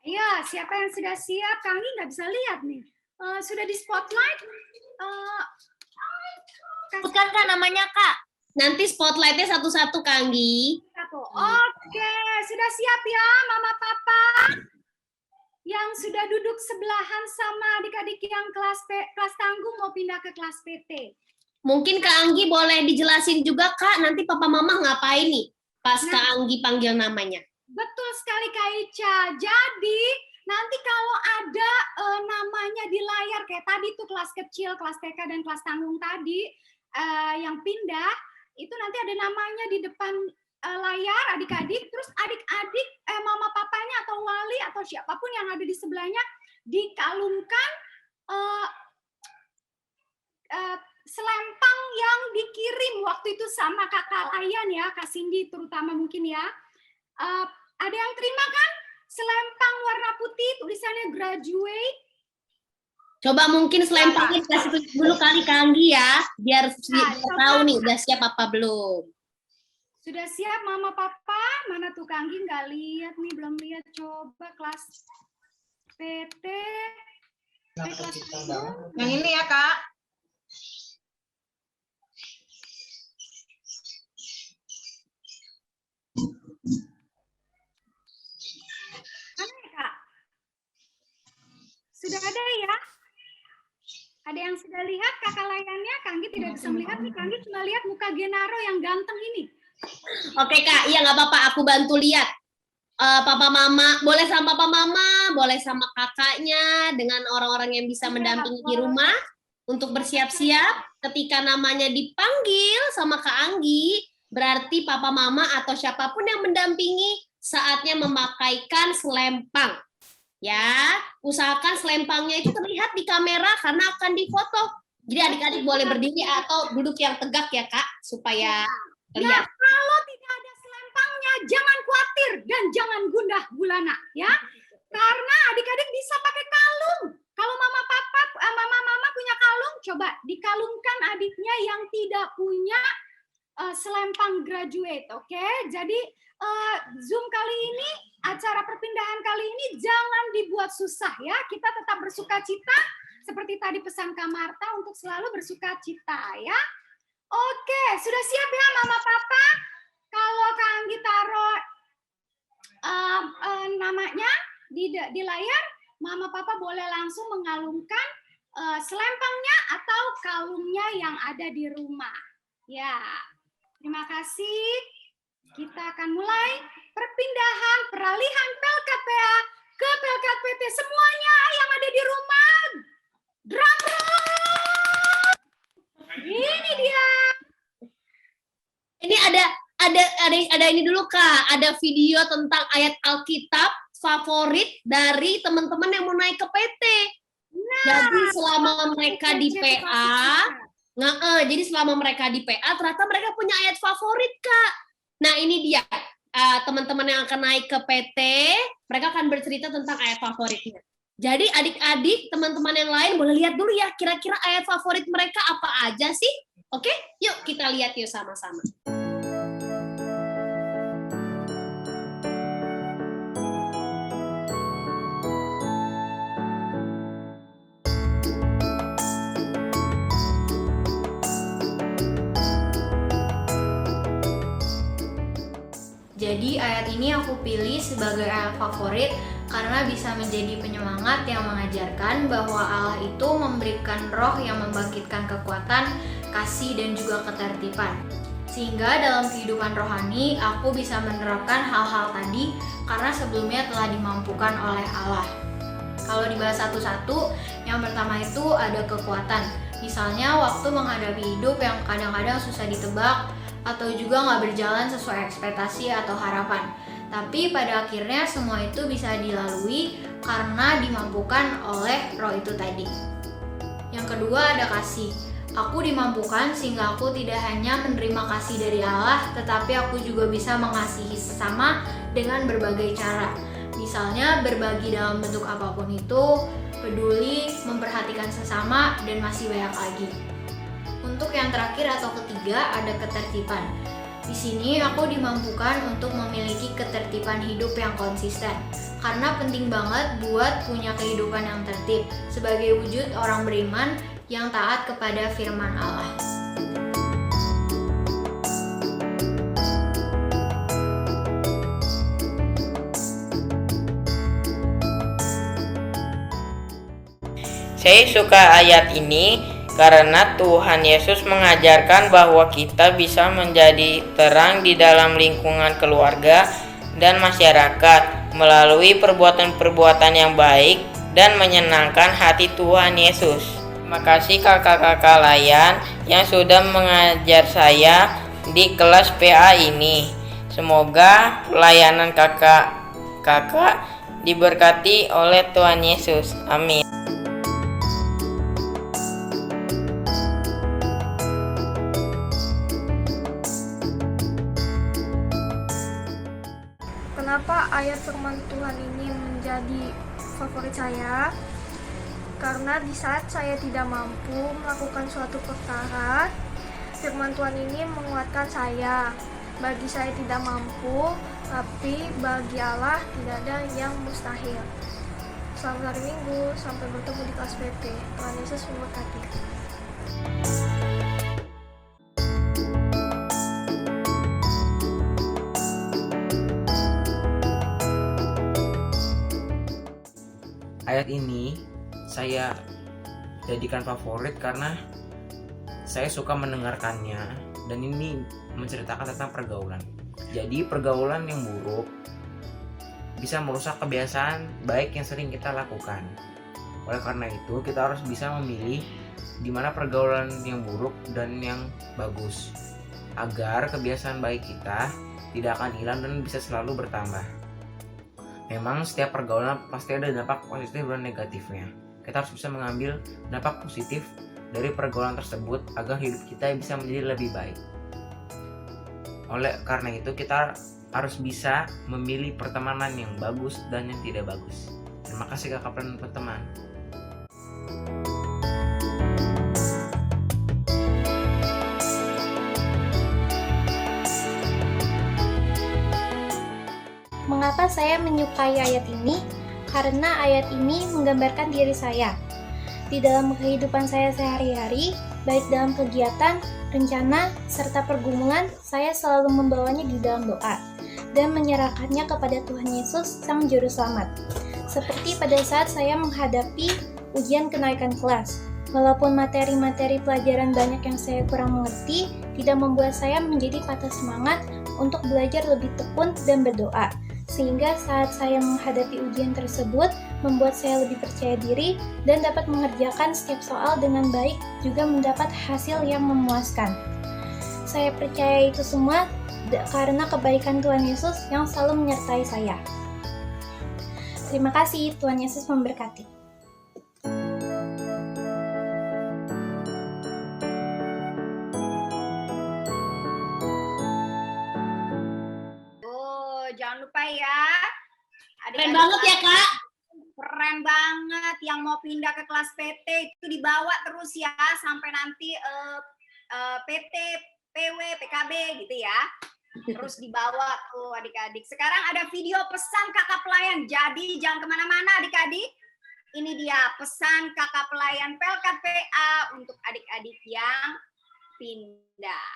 Ayo, siapa yang sudah siap? Kak Anggi nggak bisa lihat nih. Sudah di spotlight? Sebutkan Kak namanya Kak. Nanti spotlightnya satu-satu, Kak Anggi. Oke, sudah siap ya Mama Papa? Yang sudah duduk sebelahan sama adik-adik yang kelas tanggung mau pindah ke kelas PT. Mungkin Kak Anggi boleh dijelasin juga, Kak, nanti Papa Mama ngapain nih pas Kak Anggi panggil namanya. Betul sekali Kak Ica. Jadi nanti kalau ada namanya di layar kayak tadi tuh kelas kecil, kelas TK dan kelas tanggung tadi yang pindah, itu nanti ada namanya di depan layar adik-adik, terus adik-adik mama papanya atau wali atau siapapun yang ada di sebelahnya dikalungkan selempang yang dikirim waktu itu sama Kakak Layan ya, Kak Cindy terutama mungkin ya. Ada yang terima kan? Selempang warna putih tulisannya graduate. Coba mungkin selempangnya dikasih dulu kali Kak Anggi ya, biar tahu nih udah siap apa belum. Sudah siap Mama Papa? Mana tuh Kak Anggi nggak lihat nih, belum lihat. Coba kelas PT. Yang ini ya Kak. Mana ya Kak? Sudah ada ya? Ada yang sudah lihat kakak layannya? Kak Anggi tidak bisa melihat nih. Kak Anggi cuma lihat muka Genaro yang ganteng ini. Oke Kak, iya nggak apa-apa, aku bantu lihat. Papa Mama, boleh sama Papa Mama, boleh sama kakaknya, dengan orang-orang yang bisa mendampingi di rumah untuk bersiap-siap. Ketika namanya dipanggil sama Kak Anggi, berarti Papa Mama atau siapapun yang mendampingi saatnya memakaikan selempang. Ya, usahakan selempangnya itu terlihat di kamera karena akan difoto. Jadi adik-adik boleh berdiri atau duduk yang tegak ya Kak, supaya Nah, kalau tidak ada selempangnya, jangan khawatir dan jangan gundah gulana ya. Karena adik-adik bisa pakai kalung. Kalau mama punya kalung, coba dikalungkan adiknya yang tidak punya selempang graduate, oke? Jadi Zoom kali ini, acara perpindahan kali ini jangan dibuat susah ya. Kita tetap bersukacita seperti tadi pesan Kak Marta untuk selalu bersukacita ya. Oke, sudah siap ya Mama Papa? Kalau Kak Anggi taruh namanya di layar, Mama Papa boleh langsung mengalungkan selempangnya atau kalungnya yang ada di rumah. Ya, terima kasih. Kita akan mulai perpindahan peralihan Pelkat PA ke Pelkat PT. Semuanya yang ada di rumah, drum roll. Ini dia. Ini ada ini dulu Kak, ada video tentang ayat Alkitab favorit dari teman-teman yang mau naik ke PT. Jadi selama mereka di PA, selama mereka di PA ternyata mereka punya ayat favorit Kak. Nah ini dia teman-teman yang akan naik ke PT, mereka akan bercerita tentang ayat favoritnya. Jadi adik-adik, teman-teman yang lain boleh lihat dulu ya, kira-kira ayat favorit mereka apa aja sih? Oke, yuk kita lihat yuk sama-sama. Jadi ayat ini aku pilih sebagai ayat favorit karena bisa menjadi penyemangat yang mengajarkan bahwa Allah itu memberikan roh yang membangkitkan kekuatan, kasih, dan juga ketertiban. Sehingga dalam kehidupan rohani, aku bisa menerapkan hal-hal tadi karena sebelumnya telah dimampukan oleh Allah. Kalau dibahas satu-satu, yang pertama itu ada kekuatan. Misalnya waktu menghadapi hidup yang kadang-kadang susah ditebak, atau juga nggak berjalan sesuai ekspektasi atau harapan. Tapi pada akhirnya semua itu bisa dilalui karena dimampukan oleh roh itu tadi. Yang kedua ada kasih. Aku dimampukan sehingga aku tidak hanya menerima kasih dari Allah, tetapi aku juga bisa mengasihi sesama dengan berbagai cara. Misalnya berbagi dalam bentuk apapun itu, peduli, memperhatikan sesama, dan masih banyak lagi. Untuk yang terakhir atau ketiga ada ketertiban. Di sini aku dimampukan untuk memiliki ketertiban hidup yang konsisten. Karena penting banget buat punya kehidupan yang tertib sebagai wujud orang beriman yang taat kepada firman Allah. Saya suka ayat ini karena Tuhan Yesus mengajarkan bahwa kita bisa menjadi terang di dalam lingkungan keluarga dan masyarakat melalui perbuatan-perbuatan yang baik dan menyenangkan hati Tuhan Yesus. Terima kasih kakak-kakak layan yang sudah mengajar saya di kelas PA ini. Semoga pelayanan kakak-kakak diberkati oleh Tuhan Yesus. Amin. Kenapa ayat firman Tuhan ini menjadi favorit saya? Karena di saat saya tidak mampu melakukan suatu perkara, firman Tuhan ini menguatkan saya. Bagi saya tidak mampu, tapi bagi Allah tidak ada yang mustahil. Selamat hari Minggu, sampai bertemu di kelas PP. Tuhan Yesus memberkati. Ayat ini saya jadikan favorit karena saya suka mendengarkannya dan ini menceritakan tentang pergaulan. Jadi pergaulan yang buruk bisa merusak kebiasaan baik yang sering kita lakukan. Oleh karena itu kita harus bisa memilih di mana pergaulan yang buruk dan yang bagus agar kebiasaan baik kita tidak akan hilang dan bisa selalu bertambah. Memang setiap pergaulan pasti ada dampak positif dan negatifnya. Kita harus bisa mengambil dampak positif dari pergaulan tersebut agar hidup kita bisa menjadi lebih baik. Oleh karena itu kita harus bisa memilih pertemanan yang bagus dan yang tidak bagus. Terima kasih kakak dan teman. Mengapa saya menyukai ayat ini? Karena ayat ini menggambarkan diri saya. Di dalam kehidupan saya sehari-hari, baik dalam kegiatan, rencana, serta pergumulan, saya selalu membawanya di dalam doa dan menyerahkannya kepada Tuhan Yesus, Sang Juru Selamat. Seperti pada saat saya menghadapi ujian kenaikan kelas. Walaupun materi-materi pelajaran banyak yang saya kurang mengerti, tidak membuat saya menjadi patah semangat untuk belajar lebih tekun dan berdoa. Sehingga saat saya menghadapi ujian tersebut, membuat saya lebih percaya diri dan dapat mengerjakan setiap soal dengan baik, juga mendapat hasil yang memuaskan. Saya percaya itu semua karena kebaikan Tuhan Yesus yang selalu menyertai saya. Terima kasih, Tuhan Yesus memberkati. Jangan lupa ya. Keren banget ya, Kak. Keren banget. Yang mau pindah ke kelas PT itu dibawa terus ya sampai nanti PT, PW, PKB gitu ya. Terus dibawa tuh adik-adik. Sekarang ada video pesan kakak pelayan. Jadi jangan kemana-mana adik-adik. Ini dia pesan kakak pelayan Pelkat PA untuk adik-adik yang pindah.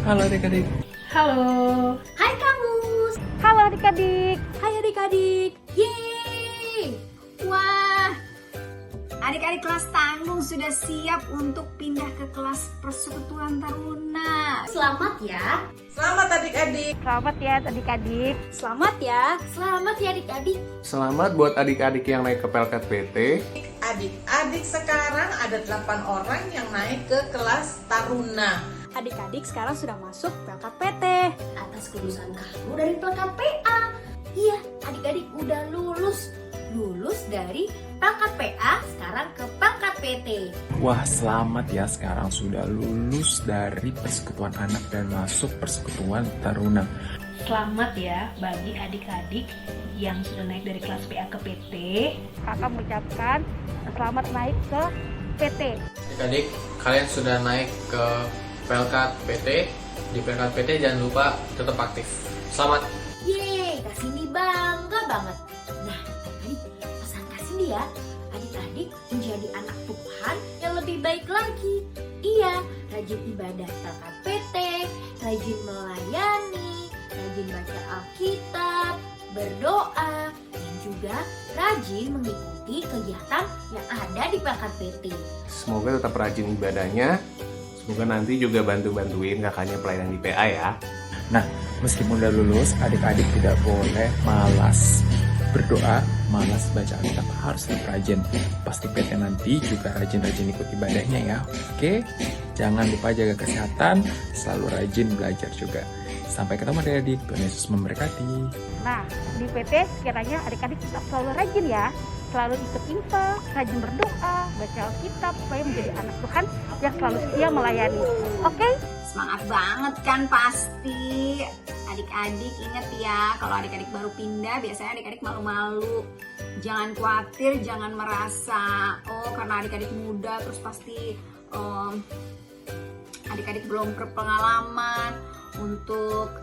Halo adik-adik. Halo. Hai Kamus. Halo adik-adik. Hai adik-adik. Yeay. Wah. Adik-adik kelas tanggung sudah siap untuk pindah ke kelas Persekutuan Taruna. Selamat ya. Selamat adik-adik. Selamat ya adik-adik. Selamat ya. Selamat ya adik-adik. Selamat buat adik-adik yang naik ke Pelkat PT. Adik-adik sekarang ada 8 orang yang naik ke kelas Taruna. Adik-adik sekarang sudah masuk Pelkat PT. Atas kelulusan kamu dari Pelkat PA. Iya, adik-adik udah lulus dari Pelkat PA sekarang ke Pelkat PT. Wah, selamat ya, sekarang sudah lulus dari Persekutuan Anak dan masuk Persekutuan Taruna. Selamat ya bagi adik-adik yang sudah naik dari kelas PA ke PT. Kakak mengucapkan selamat naik ke PT. Adik-adik, kalian sudah naik ke Pelkat PT. Di Pelkat PT jangan lupa tetap aktif. Selamat. Yeay, Kasini bangga banget. Nah, adik, pesan Kasini ya, adik-adik menjadi anak Tuhan yang lebih baik lagi. Iya, rajin ibadah Pelkat PT, rajin melayani, rajin baca Alkitab, berdoa, dan juga rajin mengikuti kegiatan yang ada di Pelkat PT. Semoga tetap rajin ibadahnya. Semoga nanti juga bantu-bantuin kakaknya pelayanan di PA ya. Nah, meskipun udah lulus, adik-adik tidak boleh malas berdoa, malas baca Alkitab, harus tetap rajin. Pasti PT nanti juga rajin-rajin ikut ibadahnya ya. Oke, jangan lupa jaga kesehatan, selalu rajin belajar juga. Sampai ketemu adik-adik, Tuhan Yesus memberkati. Nah, di PT kiranya adik-adik tetap selalu rajin ya. Selalu ikut info, rajin berdoa, baca Alkitab, supaya menjadi anak Tuhan yang selalu setia melayani. Oke? Semangat banget kan pasti. Adik-adik ingat ya, kalau adik-adik baru pindah, biasanya adik-adik malu-malu. Jangan khawatir, jangan merasa, oh karena adik-adik muda, terus pasti adik-adik belum berpengalaman untuk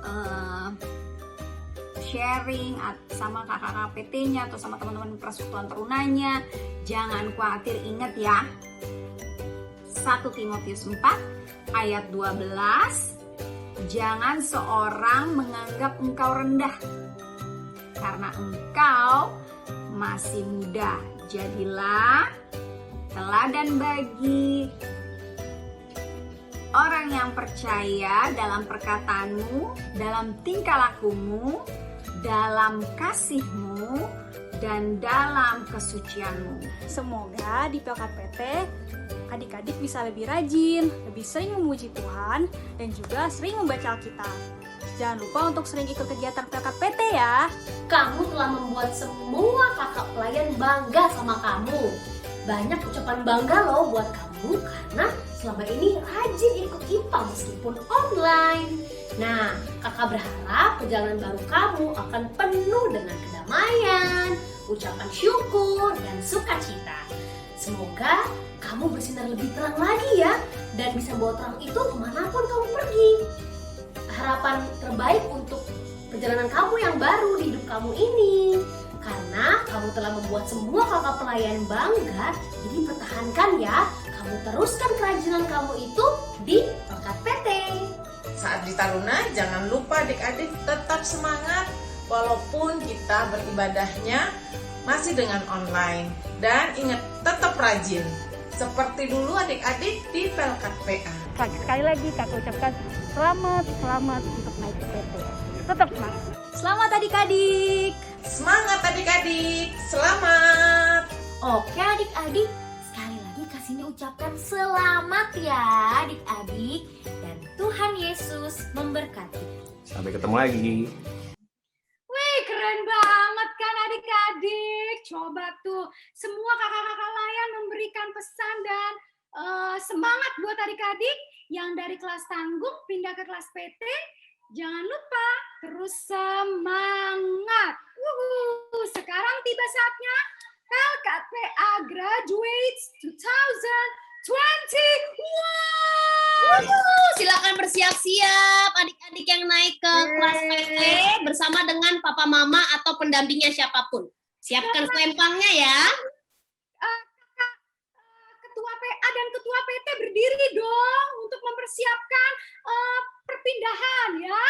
sharing sama kakak-kakak PT-nya atau sama teman-teman persekutuan terunanya. Jangan khawatir, ingat ya. 1 Timotius 4 ayat 12. Jangan seorang menganggap engkau rendah karena engkau masih muda. Jadilah teladan bagi orang yang percaya dalam perkataanmu, dalam tingkah lakumu, dalam kasihmu, dan dalam kesucianmu. Semoga di Pelkat PT adik-adik bisa lebih rajin, lebih sering memuji Tuhan, dan juga sering membaca Alkitab. Jangan lupa untuk sering ikut kegiatan Pelkat PT ya. Kamu telah membuat semua kakak pelayan bangga sama kamu. Banyak ucapan bangga loh buat kamu karena selama ini rajin ikut IPA meskipun online. Nah, kakak berharap perjalanan baru kamu akan penuh dengan kedamaian, ucapan syukur, dan sukacita. Semoga kamu bersinar lebih terang lagi ya, dan bisa bawa terang itu kemanapun kamu pergi. Harapan terbaik untuk perjalanan kamu yang baru di hidup kamu ini. Karena kamu telah membuat semua kakak pelayan bangga, jadi pertahankan ya. Kamu teruskan kerajinan kamu itu di Pelkat PT. Saat di Taruna, jangan lupa adik-adik tetap semangat walaupun kita beribadahnya masih dengan online. Dan ingat, tetap rajin. Seperti dulu adik-adik di Pelkat PA. Sekali lagi kakak ucapkan selamat untuk naik ke PT. Tetap semangat. Selamat adik-adik. Semangat adik-adik. Selamat. Oke adik-adik, sekali lagi Kasini ucapkan selamat ya adik-adik. Dan Tuhan Yesus memberkati. Sampai ketemu lagi. Wih, keren banget kan adik-adik. Coba tuh, semua kakak-kakak layan memberikan pesan dan semangat buat adik-adik yang dari kelas tanggung pindah ke kelas PT. Jangan lupa terus semangat. Sekarang tiba saatnya Pelkat PA Graduates 2021. Silakan bersiap-siap adik-adik yang naik ke kelas PT bersama dengan papa mama atau pendampingnya siapapun. Siapkan selempangnya ya. Ketua PA dan ketua PT berdiri dong untuk mempersiapkan perpindahan ya.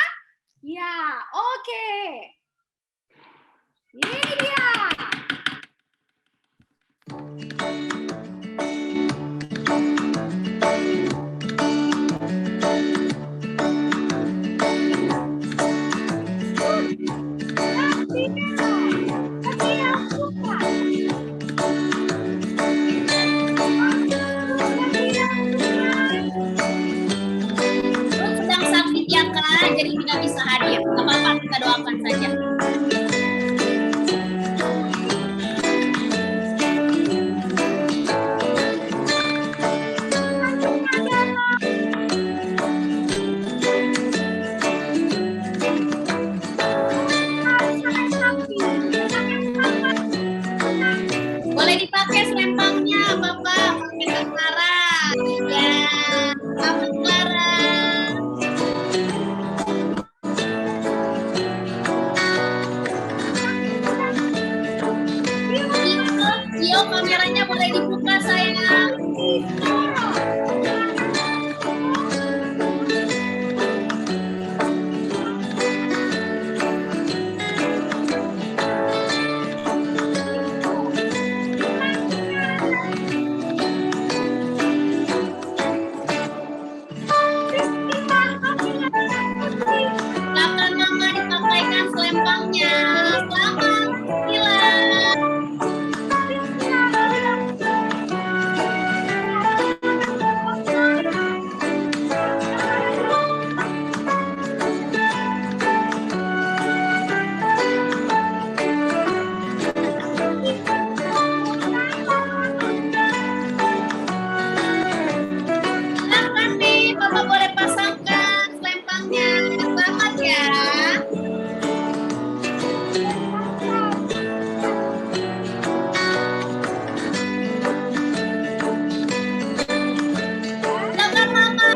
Ya, oke. Ini dia. Sedang sakit ya Kak, jadi tidak bisa hadir. Gak apa-apa, kita doakan saja. Boleh dipakai selempangnya, Bapak. Pakai Kak Clara. Ya, Kak Clara. ya. Selamat Mama.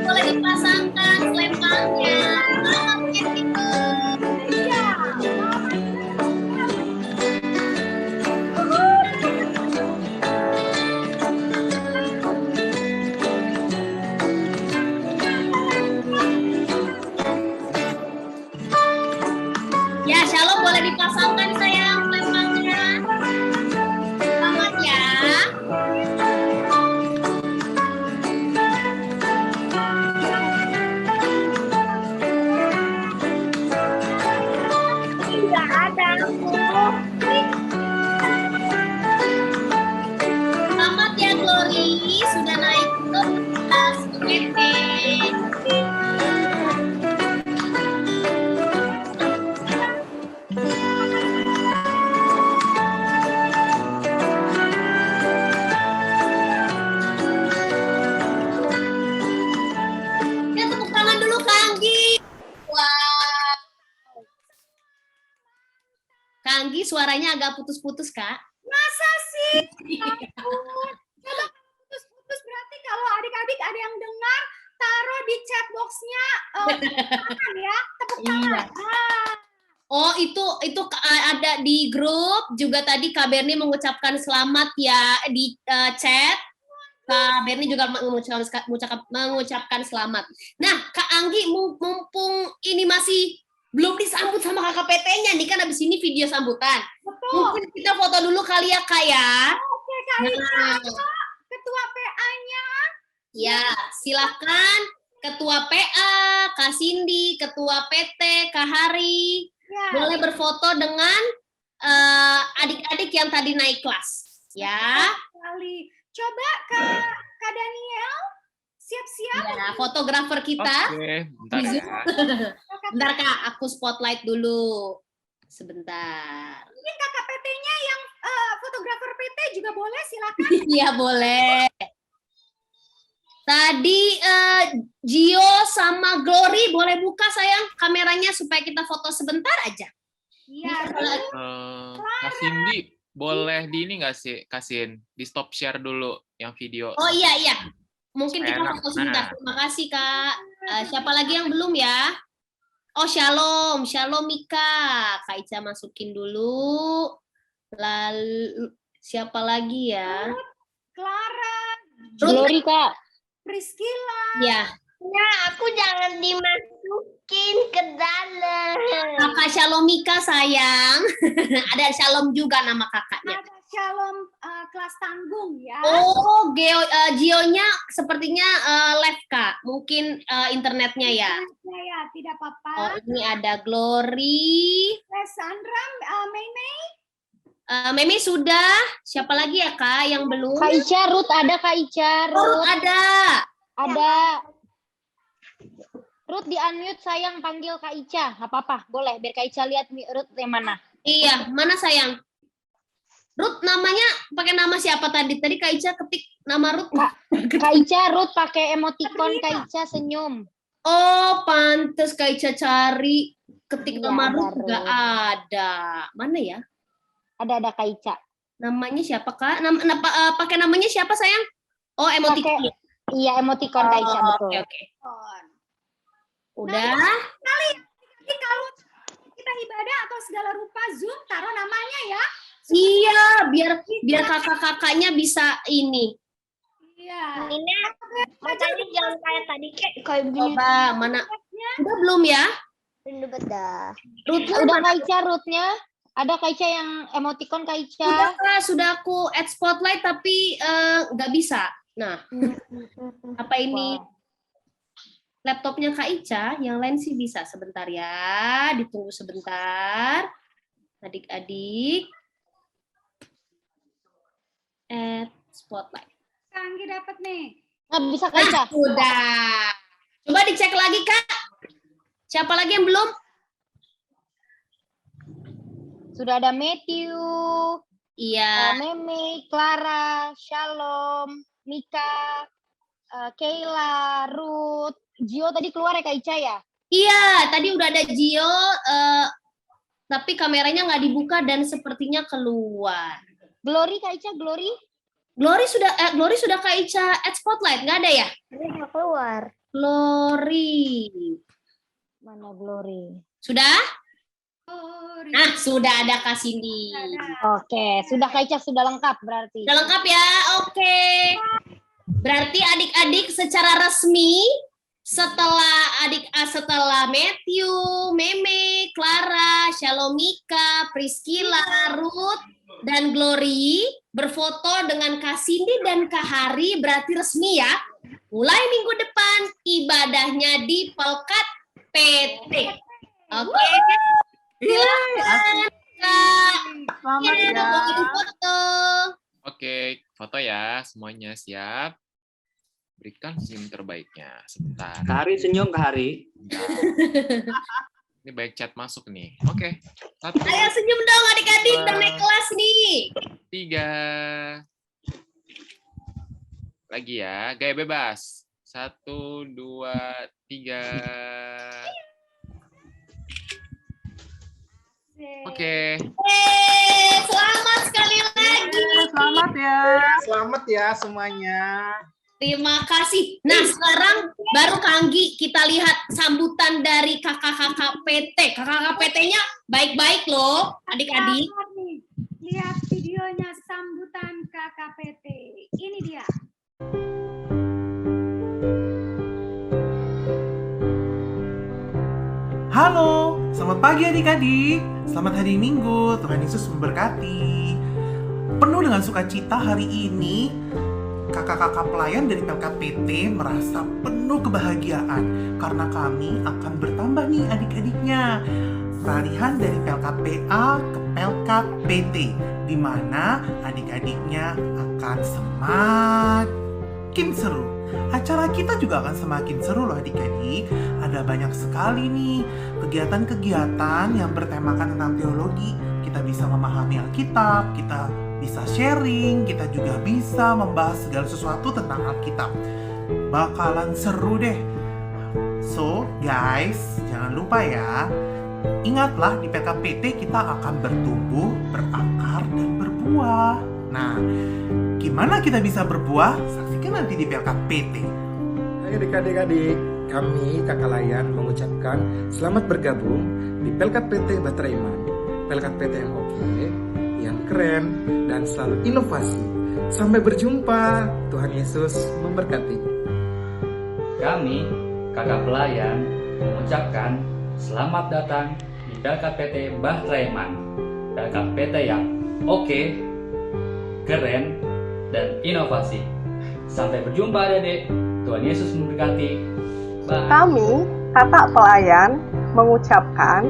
Boleh dipasangkan selempangnya. Selamat Kevin. Ya, Shalom boleh dipasangkan sayang selempangnya. Selamat ya. Tidak ada. Selamat ya Glory, sudah naik ke kelas PT. Ya, tepuk tangan dulu Kak Anggi. Wow. Kak Anggi suaranya agak putus-putus, Kak. Masa sih? Ampun. Coba putus-putus berarti kalau adik-adik ada yang dengar, taruh di chat box-nya tangan ya, tepuk tangan. Oh, itu ada di grup juga tadi Kak Berni mengucapkan selamat ya di chat. Kak Berni juga mengucapkan selamat. Nah, Kak Anggi mumpung ini masih belum disambut sama kakak PT-nya nih kan habis ini video sambutan. Betul. Mungkin kita foto dulu kali ya Kak ya. Oke, Kak Ica, ketua PA-nya. Ya, silakan ketua PA, Kak Cindy, ketua PT, Kak Hari. Ya. Boleh berfoto dengan adik-adik yang tadi naik kelas. Ya. Sekali. Coba Kak Daniel siap-siap. Ya, fotografer kita. Oke, bentar ya. Bentar Kak, aku spotlight dulu. Sebentar. Mungkin kakak PT-nya yang fotografer PT juga boleh, silakan. Iya, boleh. Tadi Gio sama Glory boleh buka sayang kameranya supaya kita foto sebentar aja. Iya. Kak Cindy, boleh di ini nggak sih, Kasin? Di stop share dulu yang video. Oh iya. Mungkin kita Enak. foto sebentar. Terima kasih Kak. Siapa lagi yang belum ya? Oh Shalom Mika. Kak Ica masukin dulu. Lalu siapa lagi ya? Clara. Glory Kak. Priscilla. Ya. Ya, aku jangan dimasukin ke dalam. Kakak Shalom Mika sayang. Ada Shalom juga nama kakaknya. Ada Shalom kelas tanggung ya. Oh, Gio-nya sepertinya live Kak. Mungkin internetnya ya. Ya, tidak apa-apa. Oh, ini ada Glory. Sandra, Mei. Memi sudah. Siapa lagi ya Kak yang belum? Kak Ica, Ruth ada Kak Ica. Ruth ada. Ada. Ruth di unmute sayang, panggil Kak Ica. Nggak apa-apa, boleh. Biar Kak Ica lihat Ruth yang mana. Iya, mana sayang? Ruth namanya pakai nama siapa tadi? Tadi Kak Ica ketik nama Ruth. Kak Ica, Ruth pakai emoticon Kak Ica senyum. Oh, pantes Kak Ica cari. Ketik Iya, nama ada Ruth nggak Ruth. ada. Mana ya? Ada Kak Ica. Namanya siapa Kak? Pakai namanya siapa sayang? Oh, emoticon. Iya, emoticon Kak Ica, betul. Oke. Udah. Nanti kalau kita ibadah atau segala rupa Zoom, taruh namanya ya. Iya, biar kakak-kakaknya bisa ini. Iya. Ini makanya jangan kayak tadi kayak begini. Coba mana? Udah belum ya? Udah. Udah Kak Ica, Ruth-nya. Ada Kak Ica yang emoticon Kak Ica. Udah Kak, sudah aku add spotlight tapi nggak bisa. Nah, apa ini? Laptopnya Kak Ica, yang lain sih bisa. Sebentar ya, ditunggu sebentar. Adik-adik. Add spotlight. Anggi dapat nih. Nggak bisa Kak Ica. Udah. Coba dicek lagi Kak. Siapa lagi yang belum? Sudah ada Matthew. Iya. Meme, Clara, Shalom, Mika, Kayla, Ruth. Gio tadi keluar ya Kak Ica ya? Iya, tadi udah ada Gio, tapi kameranya nggak dibuka dan sepertinya keluar. Glory Kak Ica, Glory. Glory sudah Kak Ica add spotlight, nggak ada ya? Nggak keluar. Glory. Mana Glory? Sudah? Nah, sudah ada Kak Cindy. Oke, sudah Kak Ica, sudah lengkap berarti. Sudah lengkap ya? Oke. Berarti adik-adik secara resmi setelah Matthew, Meme, Clara, Shalomika, Priscilla, Ruth, dan Glory berfoto dengan Kak Cindy dan Kak Hari, berarti resmi ya. Mulai minggu depan ibadahnya di Pelkat PT. Oke. Silakan Kak. Selamat ya. Foto. Oke, foto ya, semuanya siap. Berikan senyum terbaiknya. Sebentar. Kak Hari senyum, Kak Hari. Ini baik chat masuk nih. Oke. 1, Ayo senyum dong adik-adik, udah naik kelas nih. 3. Lagi ya, gaya bebas. 1, 2, 3. Oke. Selamat sekali lagi. Selamat ya. Selamat ya semuanya. Terima kasih. Nah, sekarang baru Kanggi kita lihat sambutan dari kakak-kakak PT. Kakak-kakak PT-nya baik-baik loh, adik-adik. Lihat videonya sambutan KKPT. Ini dia. Halo, selamat pagi adik-adik. Selamat hari Minggu, Tuhan Yesus memberkati. Penuh dengan sukacita hari ini, kakak-kakak pelayan dari Pelkat PT merasa penuh kebahagiaan karena kami akan bertambah nih adik-adiknya. Peralihan dari Pelkat PA ke Pelkat PT, di mana adik-adiknya akan semakin seru. Acara kita juga akan semakin seru loh adik-adik. Ada banyak sekali nih kegiatan-kegiatan yang bertemakan tentang teologi. Kita bisa memahami Alkitab, kita bisa sharing, kita juga bisa membahas segala sesuatu tentang Alkitab. Bakalan seru deh. So, guys, jangan lupa ya. Ingatlah di PKPT kita akan bertumbuh, berakar, dan berbuah. Nah, gimana kita bisa berbuah? Saksikan nanti di PKPT. Hai adik-adik, kami Kakak Layan mengucapkan selamat bergabung di Pelkat PT Bahtera Iman. Pelkat PT yang oke, yang keren, dan selalu inovasi. Sampai berjumpa, Tuhan Yesus memberkati. Kami, kakak pelayan, mengucapkan selamat datang di Pelkat PT Bahtera Iman. Pelkat PT yang oke, keren, dan inovasi. Sampai berjumpa adik-adik, Tuhan Yesus memberkati. Bye. Kami, kakak pelayan, mengucapkan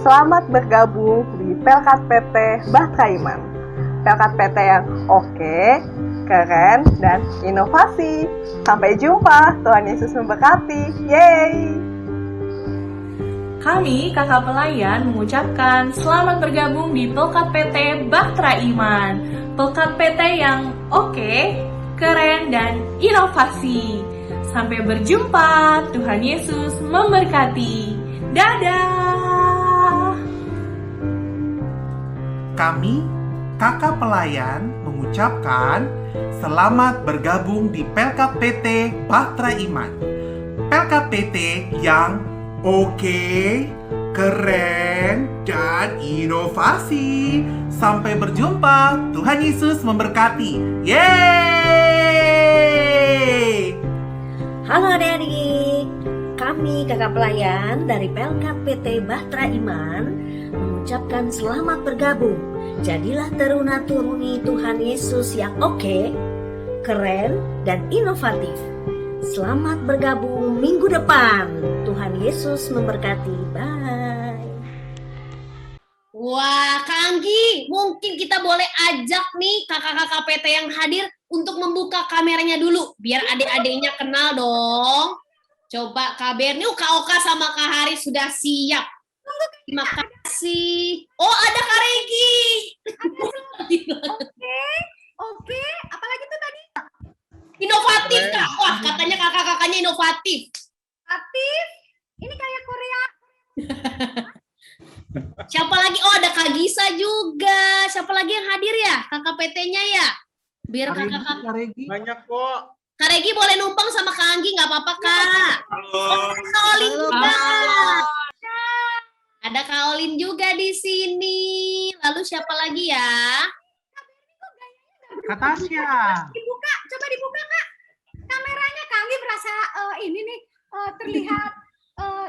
selamat bergabung di Pelkat PT Bahtera Iman. Pelkat PT yang oke, keren, dan inovasi. Sampai jumpa, Tuhan Yesus memberkati. Yeay! Kami, kakak pelayan, mengucapkan selamat bergabung di Pelkat PT Bahtera Iman. Pelkat PT yang oke, keren, dan inovasi. Sampai berjumpa, Tuhan Yesus memberkati. Dadah! Kami, kakak pelayan, mengucapkan selamat bergabung di Pelkat PT Bahtera Iman. Pelkat PT yang oke, keren, dan inovasi. Sampai berjumpa, Tuhan Yesus memberkati. Yeay! Halo adik-adik, kami kakak pelayan dari Pelkat PT Bahtera Iman mengucapkan selamat bergabung. Jadilah teruna-turuni Tuhan Yesus yang oke, keren, dan inovatif. Selamat bergabung minggu depan. Tuhan Yesus memberkati. Bye. Wah, Kanggi, mungkin kita boleh ajak nih kakak-kakak PT yang hadir untuk membuka kameranya dulu, biar adik-adiknya kenal dong. Coba Kak Berni, Kak Oka sama Kak Hari sudah siap. Terima kasih. Oh, ada Kak Regi. Oke. Apalagi tuh tadi? Inovatif, Kak. Wah, katanya kakak-kakaknya inovatif. Aktif. Ini kayak Korea. Siapa lagi? Oh, ada Kak Gisa juga. Siapa lagi yang hadir ya? Kakak PT-nya ya? Biar kakak-kakak. Banyak kok. Kak Regi boleh numpang sama Kak Anggi, nggak apa-apa, Kak. Halo. Kak Olin juga. Ada Kak Olin juga di sini. Lalu siapa lagi ya? Kak Tasya. Dibuka, coba dibuka, Kak. Kameranya Kak Anggi merasa ini nih terlihat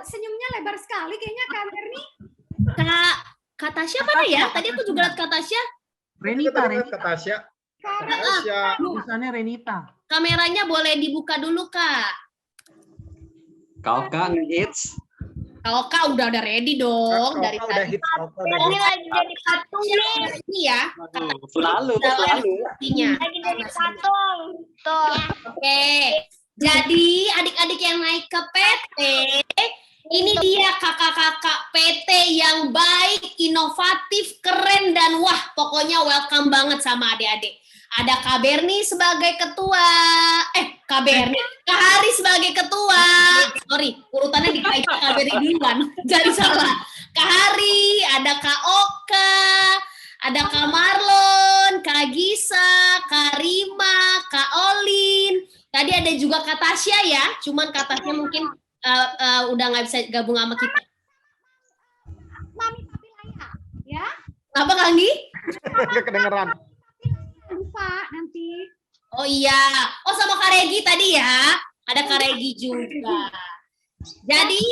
senyumnya lebar sekali kayaknya Kak Berni. Kak Tasya mana ya? Tadi aku juga lihat Kak Tasya. Renita. Kak Tasya. Tulisannya Renita. Kameranya boleh dibuka dulu, Kak. Kak Oka ngehits. Kak Oka udah ada ready dong dari tadi. Ini lagi jadi patung nih. Ini ya. Selalu. Lagi jadi patung. Tuh. Oke. Jadi adik-adik yang naik ke PT, ini dia kakak-kakak PT yang baik, inovatif, keren, dan wah pokoknya welcome banget sama adik-adik. Ada Kak Berni sebagai ketua, Kak Berni, Kak Hari sebagai ketua. Sorry, urutannya dikaitkan Kak Berni duluan, jadi salah. Kak Hari, ada Kak Oka, ada Kak Marlon, Kak Gisa, Kak Rima, Kak Olin. Tadi ada juga Kak Tasya ya, cuman Kak Tasya mungkin udah nggak bisa gabung sama kita. Mami Papi Laya, ya. Apa Kak Anggi? Kedengeran. Lupa nanti. Oh iya. Oh sama Kak Regi tadi ya. Ada Kak Regi juga. Jadi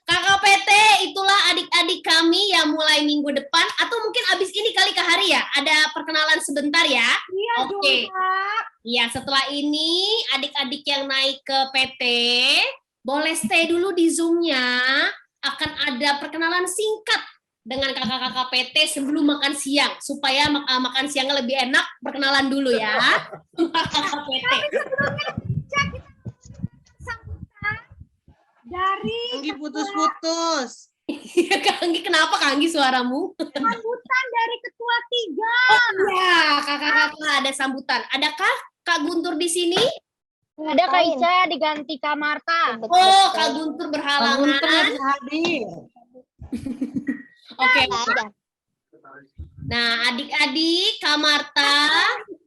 kakak PT itulah adik-adik kami yang mulai minggu depan atau mungkin abis ini kali Kak Hari ya. Ada perkenalan sebentar ya. Iya. Oke. Iya setelah ini adik-adik yang naik ke PT boleh stay dulu di Zoom-nya. Akan ada perkenalan singkat dengan kakak-kakak PT sebelum makan siang supaya makan siangnya lebih enak. Perkenalan dulu ya. Kakak PT. Dari Anggi putus-putus. Kak Anggi kenapa Kak Anggi suaramu? Sambutan dari ketua 3. Oh iya, kakak-kakak ada sambutan. Adakah Kak Guntur di sini? Ada Kak Ica diganti Kak Marta. Oh, Kak Guntur berhalangan. Kak Guntur nggak bisa hadir. Oke. Nah, adik-adik, Kak Marta.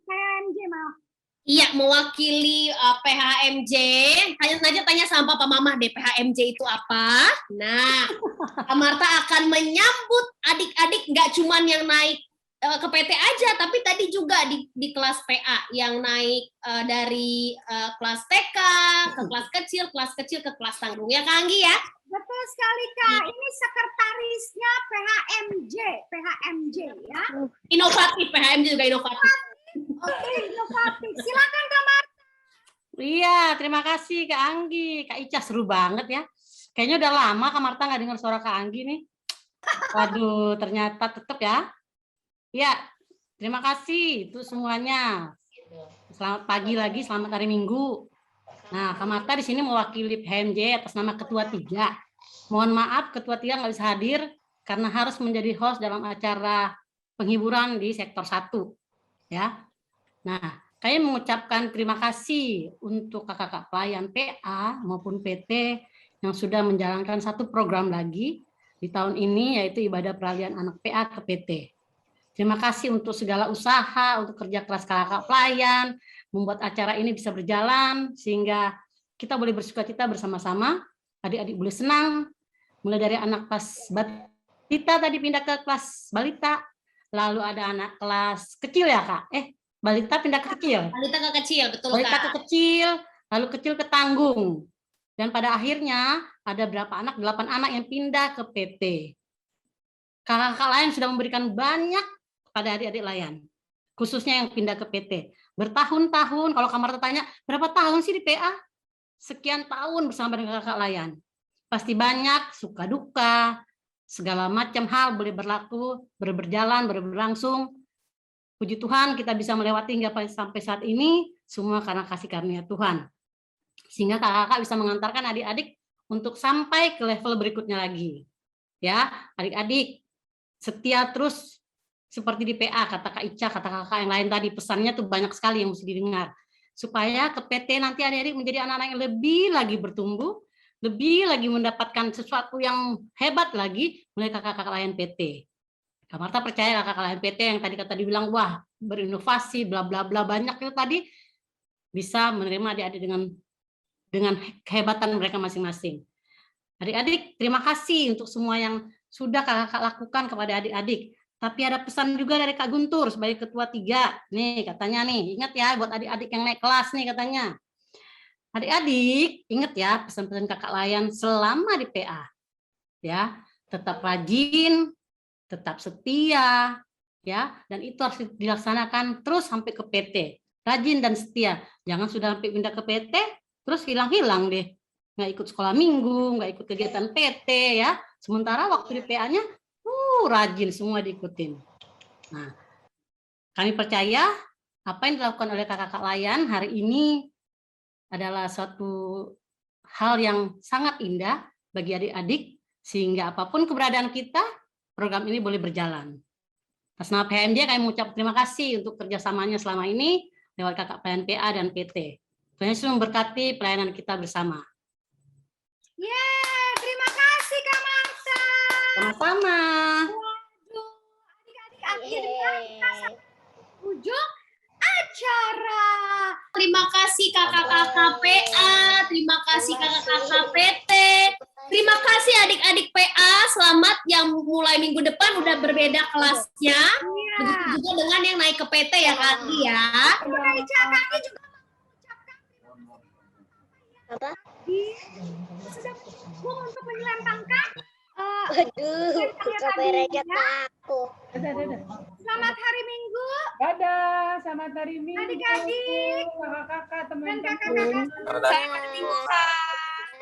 PHMJ maaf. Iya, mewakili PHMJ. Tanya sama Papa Mama deh, PHMJ itu apa? Nah, Kak Marta akan menyambut adik-adik nggak cuman yang naik ke PT aja, tapi tadi juga di kelas PA yang naik dari kelas TK ke kelas kecil ke kelas tanggung. Ya Kak Anggi ya? Betul sekali Kak. Ini sekretarisnya PHMJ ya. Inovatif, PHMJ juga inovatif. Oke, inovatif. Silakan Kak Marta. Iya, terima kasih Kak Anggi. Kak Ica seru banget ya. Kayaknya udah lama Kak Marta nggak dengar suara Kak Anggi nih. Waduh, ternyata tetap ya. Ya, terima kasih itu semuanya. Selamat pagi lagi, selamat hari Minggu. Nah, Kak Marta di sini mewakili PHMJ atas nama Ketua 3. Mohon maaf Ketua 3 nggak bisa hadir karena harus menjadi host dalam acara penghiburan di sektor 1. Ya. Nah, saya mengucapkan terima kasih untuk kakak-kakak pelayan PA maupun PT yang sudah menjalankan satu program lagi di tahun ini yaitu ibadah peralihan anak PA ke PT. Terima kasih untuk segala usaha, untuk kerja keras kakak pelayan, membuat acara ini bisa berjalan sehingga kita boleh bersukacita bersama-sama, adik-adik boleh senang, mulai dari anak kelas balita tadi pindah ke kelas balita, lalu ada anak kelas kecil ya Kak? Balita pindah ke kecil. Balita ke kecil, betul Balita Kak. ke kecil, lalu kecil ke tanggung. Dan pada akhirnya ada berapa anak? 8 anak yang pindah ke PT. Kakak-kakak lain sudah memberikan banyak pada adik-adik layan, khususnya yang pindah ke PT. Bertahun-tahun, kalau Kak Marta tanya, berapa tahun sih di PA? Sekian tahun bersama dengan kakak layan. Pasti banyak suka duka, segala macam hal boleh berlaku, berjalan, berlangsung. Puji Tuhan kita bisa melewati hingga sampai saat ini, semua karena kasih karunia Tuhan. Sehingga kakak-kakak bisa mengantarkan adik-adik untuk sampai ke level berikutnya lagi. Ya, adik-adik setia terus seperti di PA, kata Kak Ica, kata kakak yang lain tadi, pesannya tuh banyak sekali yang mesti didengar. Supaya ke PT nanti adik-adik menjadi anak-anak yang lebih lagi bertumbuh, lebih lagi mendapatkan sesuatu yang hebat lagi mulai kakak-kakak layan PT. Kak Marta percaya kakak layan PT yang tadi bilang, wah berinovasi, bla bla bla, banyak itu tadi bisa menerima adik-adik dengan kehebatan mereka masing-masing. Adik-adik, terima kasih untuk semua yang sudah kakak lakukan kepada adik-adik. Tapi ada pesan juga dari Kak Guntur sebagai ketua 3. Nih katanya nih, ingat ya buat adik-adik yang naik kelas nih katanya. Adik-adik, ingat ya pesan-pesan kakak layan selama di PA. Ya, tetap rajin, tetap setia, ya, dan itu harus dilaksanakan terus sampai ke PT. Rajin dan setia. Jangan sudah sampai pindah ke PT, terus hilang-hilang deh. Nggak ikut sekolah minggu, nggak ikut kegiatan PT, ya. Sementara waktu di PA-nya, rajin semua diikutin. Nah, kami percaya apa yang dilakukan oleh kakak-kakak layan hari ini adalah suatu hal yang sangat indah bagi adik-adik, sehingga apapun keberadaan kita, program ini boleh berjalan. Atas nama PHMJ, kami mengucap terima kasih untuk kerjasamanya selama ini lewat kakak pelayan PA dan PT. Tuhan Yesus memberkati pelayanan kita bersama. Terima kasih Kak Marta. Sama-sama. Waduh, adik-adik akhirnya kita sampai ujung acara. Terima kasih kakak-kakak PA, terima kasih kakak-kakak PT, terima kasih adik-adik PA. Selamat yang mulai minggu depan udah berbeda kelasnya. Begitu juga dengan yang naik ke PT ya Kak Andi ya. Kaki juga Apa? sudah untuk menyelempangkan Aduh, kameranya takut. Selamat hari Minggu. Dadah, selamat hari Minggu. Adik-adik, kakak-kakak, dan teman-teman. kakak-kakak. Selamat hari Minggu, Kak.